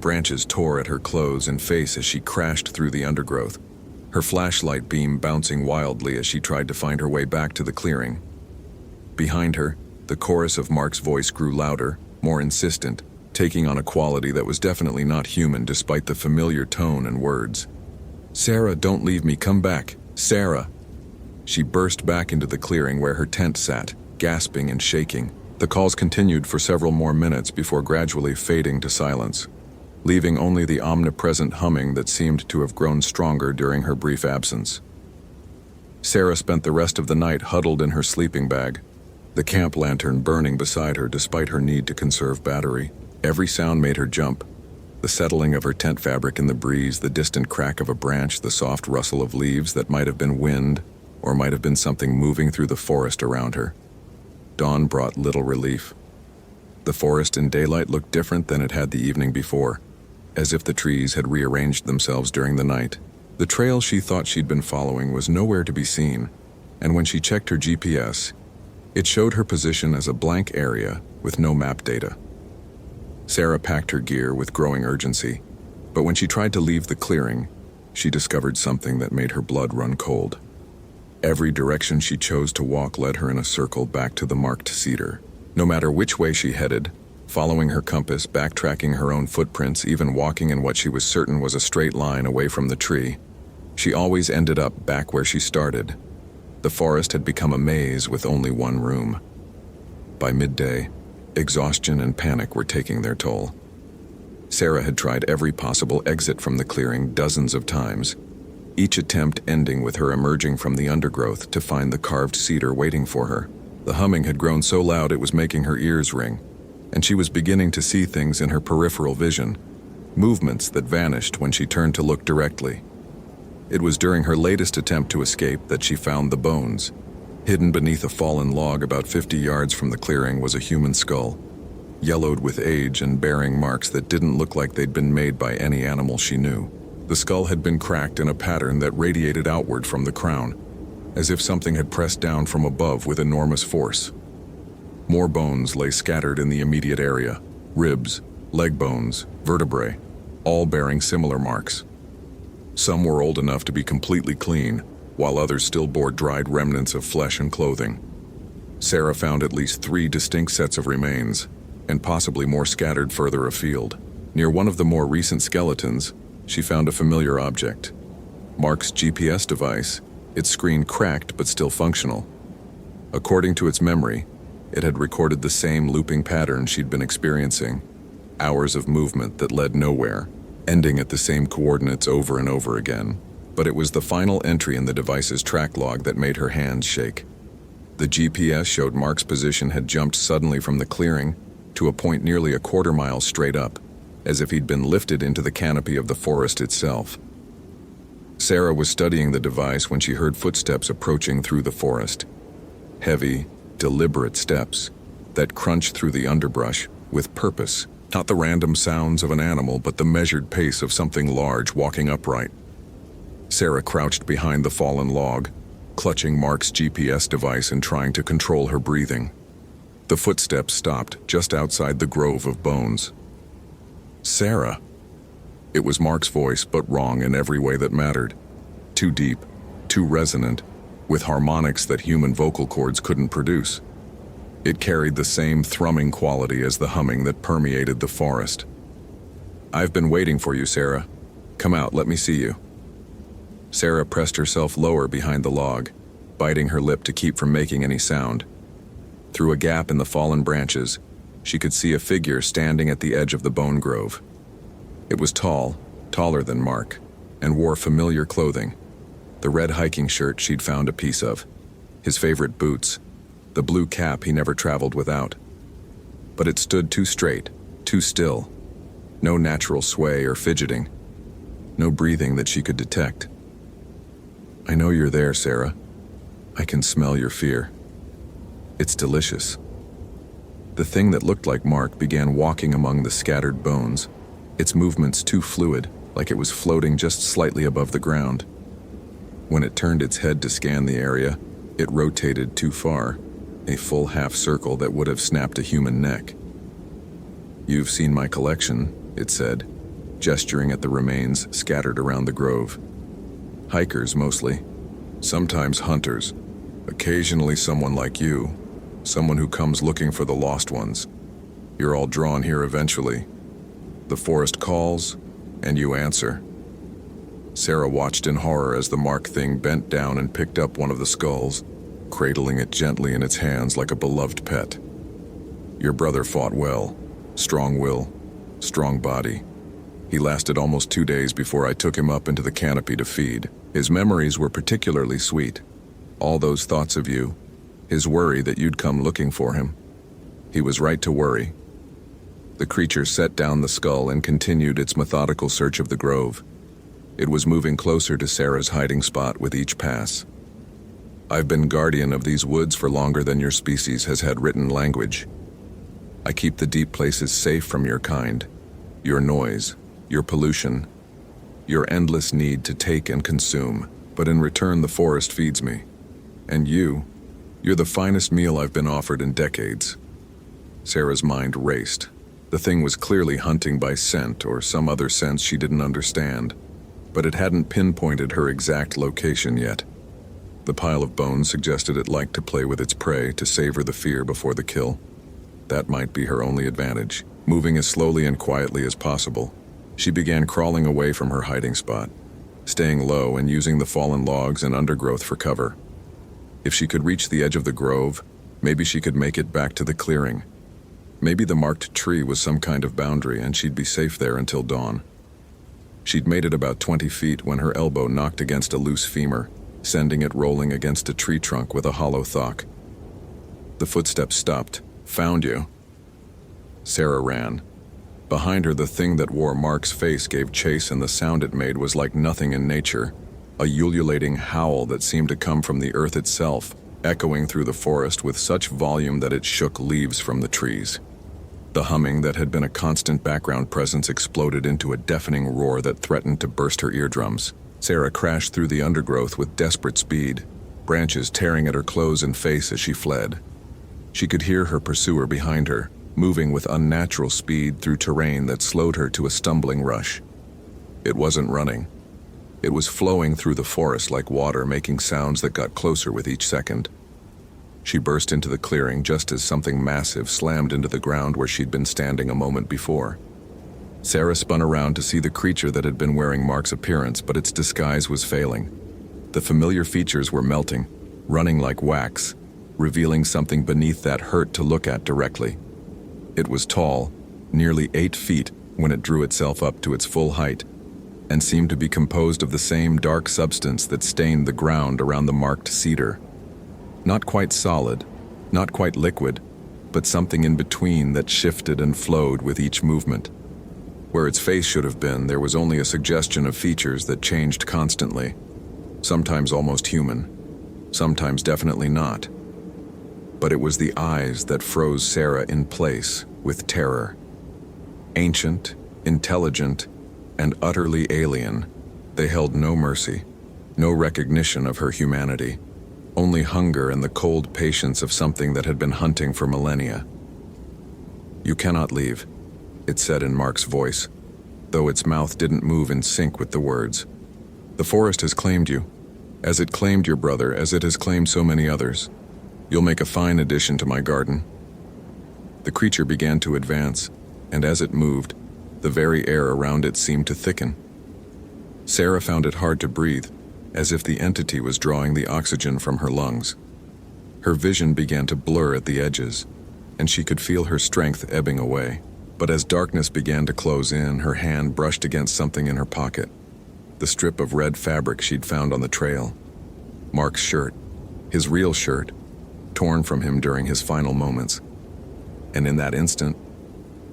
Branches tore at her clothes and face as she crashed through the undergrowth, her flashlight beam bouncing wildly as she tried to find her way back to the clearing. Behind her, the chorus of Mark's voice grew louder, more insistent, taking on a quality that was definitely not human despite the familiar tone and words. "Sarah, don't leave me, come back. Sarah!" She burst back into the clearing where her tent sat, gasping and shaking. The calls continued for several more minutes before gradually fading to silence, leaving only the omnipresent humming that seemed to have grown stronger during her brief absence. Sarah spent the rest of the night huddled in her sleeping bag, the camp lantern burning beside her despite her need to conserve battery. Every sound made her jump. The settling of her tent fabric in the breeze, the distant crack of a branch, the soft rustle of leaves that might have been wind, or might have been something moving through the forest around her. Dawn brought little relief. The forest in daylight looked different than it had the evening before, as if the trees had rearranged themselves during the night. The trail she thought she'd been following was nowhere to be seen, and when she checked her GPS, it showed her position as a blank area with no map data. Sarah packed her gear with growing urgency, but when she tried to leave the clearing, she discovered something that made her blood run cold. Every direction she chose to walk led her in a circle back to the marked cedar. No matter which way she headed, following her compass, backtracking her own footprints, even walking in what she was certain was a straight line away from the tree, she always ended up back where she started. The forest had become a maze with only one room. By midday, exhaustion and panic were taking their toll. Sarah had tried every possible exit from the clearing dozens of times, each attempt ending with her emerging from the undergrowth to find the carved cedar waiting for her. The humming had grown so loud it was making her ears ring. and she was beginning to see things in her peripheral vision, movements that vanished when she turned to look directly. It was during her latest attempt to escape that she found the bones. Hidden beneath a fallen log about 50 yards from the clearing was a human skull, yellowed with age and bearing marks that didn't look like they'd been made by any animal she knew. The skull had been cracked in a pattern that radiated outward from the crown, as if something had pressed down from above with enormous force. More bones lay scattered in the immediate area, ribs, leg bones, vertebrae, all bearing similar marks. Some were old enough to be completely clean, while others still bore dried remnants of flesh and clothing. Sarah found at least 3 distinct sets of remains, and possibly more scattered further afield. Near one of the more recent skeletons, she found a familiar object. Mark's GPS device, its screen cracked but still functional. According to its memory, it had recorded the same looping pattern she'd been experiencing, hours of movement that led nowhere, ending at the same coordinates over and over again. But it was the final entry in the device's track log that made her hands shake. The GPS showed Mark's position had jumped suddenly from the clearing to a point nearly a quarter mile straight up, as if he'd been lifted into the canopy of the forest itself. Sarah was studying the device when she heard footsteps approaching through the forest. Heavy, deliberate steps that crunched through the underbrush with purpose. Not the random sounds of an animal, but the measured pace of something large walking upright. Sarah crouched behind the fallen log, clutching Mark's GPS device and trying to control her breathing. The footsteps stopped just outside the grove of bones. Sarah. It was Mark's voice, but wrong in every way that mattered. Too deep, too resonant, with harmonics that human vocal cords couldn't produce. It carried the same thrumming quality as the humming that permeated the forest. "I've been waiting for you, Sarah. Come out, let me see you." Sarah pressed herself lower behind the log, biting her lip to keep from making any sound. Through a gap in the fallen branches, she could see a figure standing at the edge of the bone grove. It was tall, taller than Mark, and wore familiar clothing. The red hiking shirt she'd found a piece of, his favorite boots, the blue cap he never traveled without. But it stood too straight, too still. No natural sway or fidgeting. No breathing that she could detect. "I know you're there, Sarah. I can smell your fear. It's delicious." The thing that looked like Mark began walking among the scattered bones, its movements too fluid, like it was floating just slightly above the ground. When it turned its head to scan the area, it rotated too far, a full half circle that would have snapped a human neck. "You've seen my collection," it said, gesturing at the remains scattered around the grove. "Hikers mostly, sometimes hunters, occasionally someone like you, someone who comes looking for the lost ones. You're all drawn here eventually. The forest calls, and you answer." Sarah watched in horror as the Mark thing bent down and picked up one of the skulls, cradling it gently in its hands like a beloved pet. "Your brother fought well. Strong will, strong body. He lasted almost 2 days before I took him up into the canopy to feed. His memories were particularly sweet. All those thoughts of you, his worry that you'd come looking for him. He was right to worry." The creature set down the skull and continued its methodical search of the grove. It was moving closer to Sarah's hiding spot with each pass. "I've been guardian of these woods for longer than your species has had written language. I keep the deep places safe from your kind, your noise, your pollution, your endless need to take and consume, but in return the forest feeds me. And you're the finest meal I've been offered in decades." Sarah's mind raced. The thing was clearly hunting by scent or some other sense she didn't understand, but it hadn't pinpointed her exact location yet. The pile of bones suggested it liked to play with its prey to savor the fear before the kill. That might be her only advantage. Moving as slowly and quietly as possible, she began crawling away from her hiding spot, staying low and using the fallen logs and undergrowth for cover. If she could reach the edge of the grove, maybe she could make it back to the clearing. Maybe the marked tree was some kind of boundary and she'd be safe there until dawn. She'd made it about 20 feet when her elbow knocked against a loose femur, sending it rolling against a tree trunk with a hollow thock. The footsteps stopped. "Found you." Sarah ran. Behind her, the thing that wore Mark's face gave chase, and the sound it made was like nothing in nature, a ululating howl that seemed to come from the earth itself, echoing through the forest with such volume that it shook leaves from the trees. The humming that had been a constant background presence exploded into a deafening roar that threatened to burst her eardrums. Sarah crashed through the undergrowth with desperate speed, branches tearing at her clothes and face as she fled. She could hear her pursuer behind her, moving with unnatural speed through terrain that slowed her to a stumbling rush. It wasn't running. It was flowing through the forest like water, making sounds that got closer with each second. She burst into the clearing just as something massive slammed into the ground where she'd been standing a moment before. Sarah spun around to see the creature that had been wearing Mark's appearance, but its disguise was failing. The familiar features were melting, running like wax, revealing something beneath that hurt to look at directly. It was tall, nearly 8 feet when it drew itself up to its full height, and seemed to be composed of the same dark substance that stained the ground around the marked cedar. Not quite solid, not quite liquid, but something in between that shifted and flowed with each movement. Where its face should have been, there was only a suggestion of features that changed constantly, sometimes almost human, sometimes definitely not. But it was the eyes that froze Sarah in place with terror. Ancient, intelligent, and utterly alien, they held no mercy, no recognition of her humanity, only hunger and the cold patience of something that had been hunting for millennia. "You cannot leave," it said in Mark's voice, though its mouth didn't move in sync with the words. "The forest has claimed you, as it claimed your brother, as it has claimed so many others. You'll make a fine addition to my garden." The creature began to advance, and as it moved, the very air around it seemed to thicken. Sarah found it hard to breathe, as if the entity was drawing the oxygen from her lungs. Her vision began to blur at the edges, and she could feel her strength ebbing away. But as darkness began to close in, her hand brushed against something in her pocket, the strip of red fabric she'd found on the trail. Mark's shirt, his real shirt, torn from him during his final moments. And in that instant,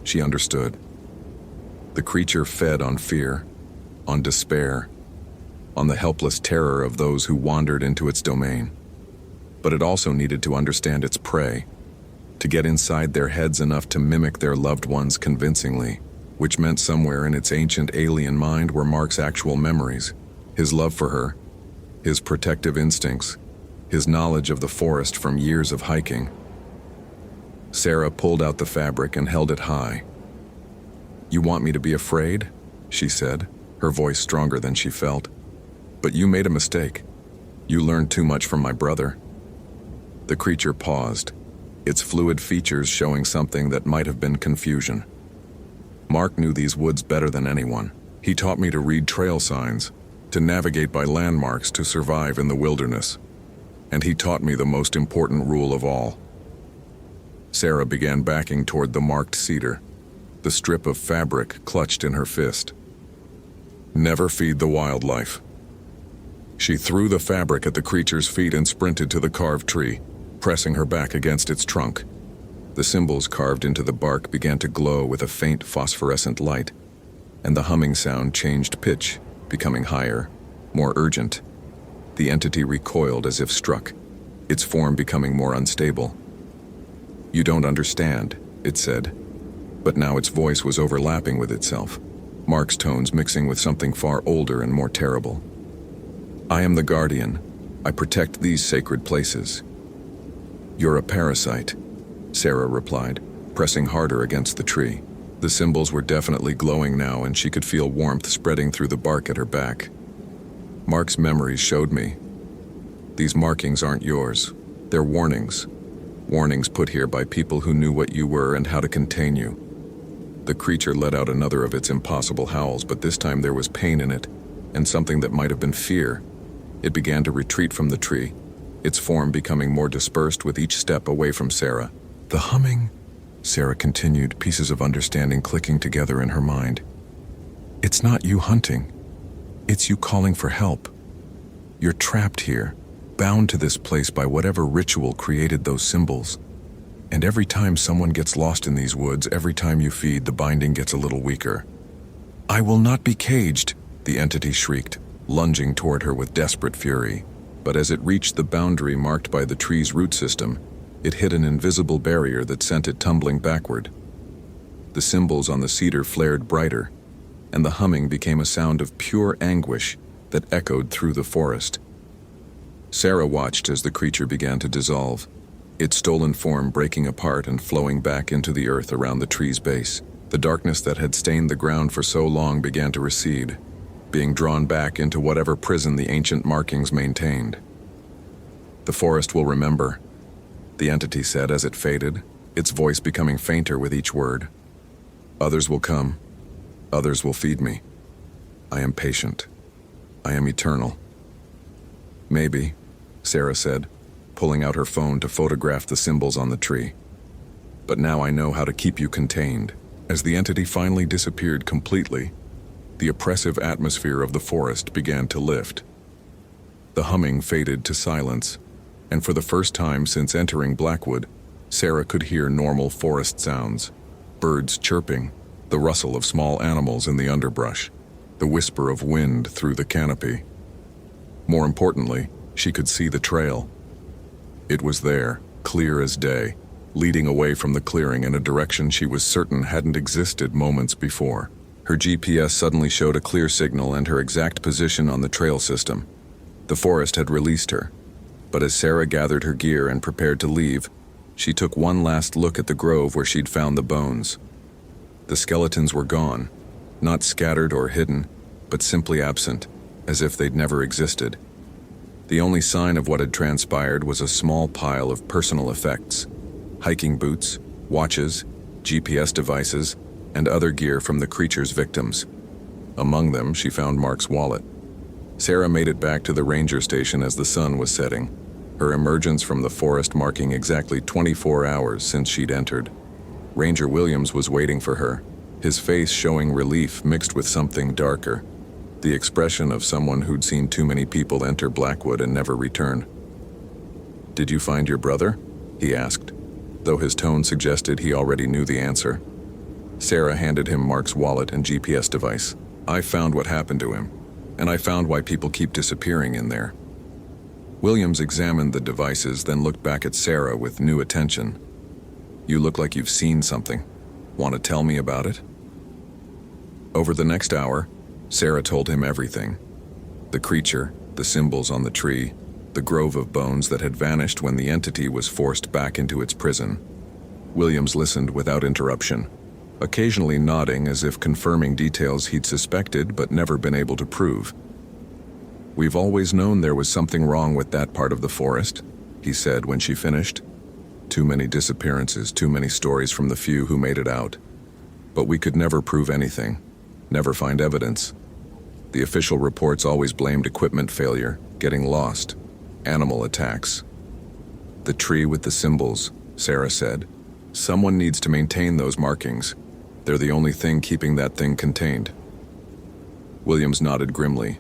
she understood. The creature fed on fear, on despair, on the helpless terror of those who wandered into its domain. But it also needed to understand its prey, to get inside their heads enough to mimic their loved ones convincingly, which meant somewhere in its ancient alien mind were Mark's actual memories, his love for her, his protective instincts, his knowledge of the forest from years of hiking. Sarah pulled out the fabric and held it high. "You want me to be afraid?" she said, her voice stronger than she felt. "But you made a mistake. You learned too much from my brother." The creature paused, its fluid features showing something that might have been confusion. "Mark knew these woods better than anyone. He taught me to read trail signs, to navigate by landmarks to survive in the wilderness. And he taught me the most important rule of all." Sarah began backing toward the marked cedar, the strip of fabric clutched in her fist. "Never feed the wildlife." She threw the fabric at the creature's feet and sprinted to the carved tree, pressing her back against its trunk. The symbols carved into the bark began to glow with a faint phosphorescent light, and the humming sound changed pitch, becoming higher, more urgent. The entity recoiled as if struck, its form becoming more unstable. "You don't understand," it said, but now its voice was overlapping with itself, Mark's tones mixing with something far older and more terrible. "I am the guardian. I protect these sacred places." "You're a parasite," Sarah replied, pressing harder against the tree. The symbols were definitely glowing now, and she could feel warmth spreading through the bark at her back. "Mark's memories showed me. These markings aren't yours. They're warnings. Warnings put here by people who knew what you were and how to contain you." The creature let out another of its impossible howls, but this time there was pain in it, and something that might have been fear. It began to retreat from the tree, its form becoming more dispersed with each step away from Sarah. "The humming," Sarah continued, pieces of understanding clicking together in her mind. "It's not you hunting. It's you calling for help. You're trapped here, bound to this place by whatever ritual created those symbols. And every time someone gets lost in these woods, every time you feed, the binding gets a little weaker. I will not be caged, the entity shrieked, lunging toward her with desperate fury. But as it reached the boundary marked by the tree's root system, it hit an invisible barrier that sent it tumbling backward. The symbols on the cedar flared brighter, and the humming became a sound of pure anguish that echoed through the forest. Sarah watched as the creature began to dissolve, its stolen form breaking apart and flowing back into the earth around the tree's base. The darkness that had stained the ground for so long began to recede, being drawn back into whatever prison the ancient markings maintained. The forest will remember, the entity said as it faded, its voice becoming fainter with each word. Others will come. Others will feed me. I am patient. I am eternal. Maybe, Sarah said, pulling out her phone to photograph the symbols on the tree. But now I know how to keep you contained. As the entity finally disappeared completely, the oppressive atmosphere of the forest began to lift. The humming faded to silence, and for the first time since entering Blackwood, Sarah could hear normal forest sounds. Birds chirping, the rustle of small animals in the underbrush, the whisper of wind through the canopy. More importantly, she could see the trail. It was there, clear as day, leading away from the clearing in a direction she was certain hadn't existed moments before. Her GPS suddenly showed a clear signal and her exact position on the trail system. The forest had released her, but as Sarah gathered her gear and prepared to leave, she took one last look at the grove where she'd found the bones. The skeletons were gone, not scattered or hidden, but simply absent, as if they'd never existed. The only sign of what had transpired was a small pile of personal effects: hiking boots, watches, GPS devices, and other gear from the creature's victims. Among them, she found Mark's wallet. Sarah made it back to the ranger station as the sun was setting, her emergence from the forest marking exactly 24 hours since she'd entered. Ranger Williams was waiting for her, his face showing relief mixed with something darker, the expression of someone who'd seen too many people enter Blackwood and never return. "Did you find your brother?" he asked, though his tone suggested he already knew the answer. Sarah handed him Mark's wallet and GPS device. "I found what happened to him, and I found why people keep disappearing in there." Williams examined the devices, then looked back at Sarah with new attention. "You look like you've seen something. Want to tell me about it?" Over the next hour, Sarah told him everything. The creature, the symbols on the tree, the grove of bones that had vanished when the entity was forced back into its prison. Williams listened without interruption, occasionally nodding as if confirming details he'd suspected but never been able to prove. "We've always known there was something wrong with that part of the forest," he said when she finished. "Too many disappearances, too many stories from the few who made it out. But we could never prove anything, never find evidence. The official reports always blamed equipment failure, getting lost, animal attacks." "The tree with the symbols," Sarah said. "Someone needs to maintain those markings. They're the only thing keeping that thing contained." Williams nodded grimly.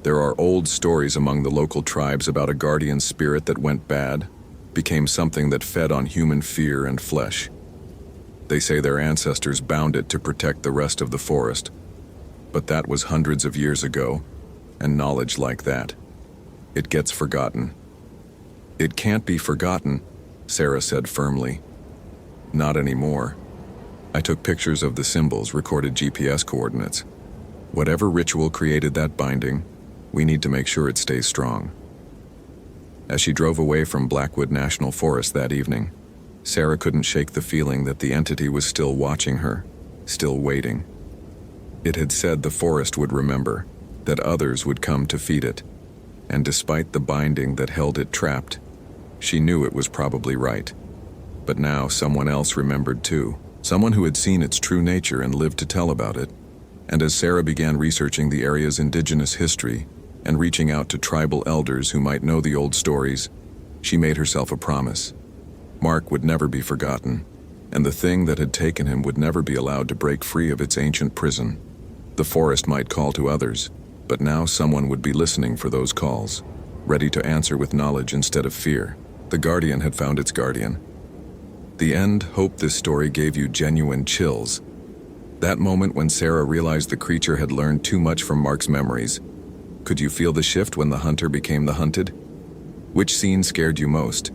"There are old stories among the local tribes about a guardian spirit that went bad, became something that fed on human fear and flesh. They say their ancestors bound it to protect the rest of the forest. But that was hundreds of years ago, and knowledge like that, it gets forgotten." "It can't be forgotten," Sarah said firmly. "Not anymore. I took pictures of the symbols, recorded GPS coordinates. Whatever ritual created that binding, we need to make sure it stays strong." As she drove away from Blackwood National Forest that evening, Sarah couldn't shake the feeling that the entity was still watching her, still waiting. It had said the forest would remember, that others would come to feed it, and despite the binding that held it trapped, she knew it was probably right. But now someone else remembered too, someone who had seen its true nature and lived to tell about it. And as Sarah began researching the area's indigenous history and reaching out to tribal elders who might know the old stories, she made herself a promise. Mark would never be forgotten, and the thing that had taken him would never be allowed to break free of its ancient prison. The forest might call to others, but now someone would be listening for those calls, ready to answer with knowledge instead of fear. The guardian had found its guardian, The end, hope this story gave you genuine chills. That moment when Sarah realized the creature had learned too much from Mark's memories. Could you feel the shift when the hunter became the hunted? Which scene scared you most?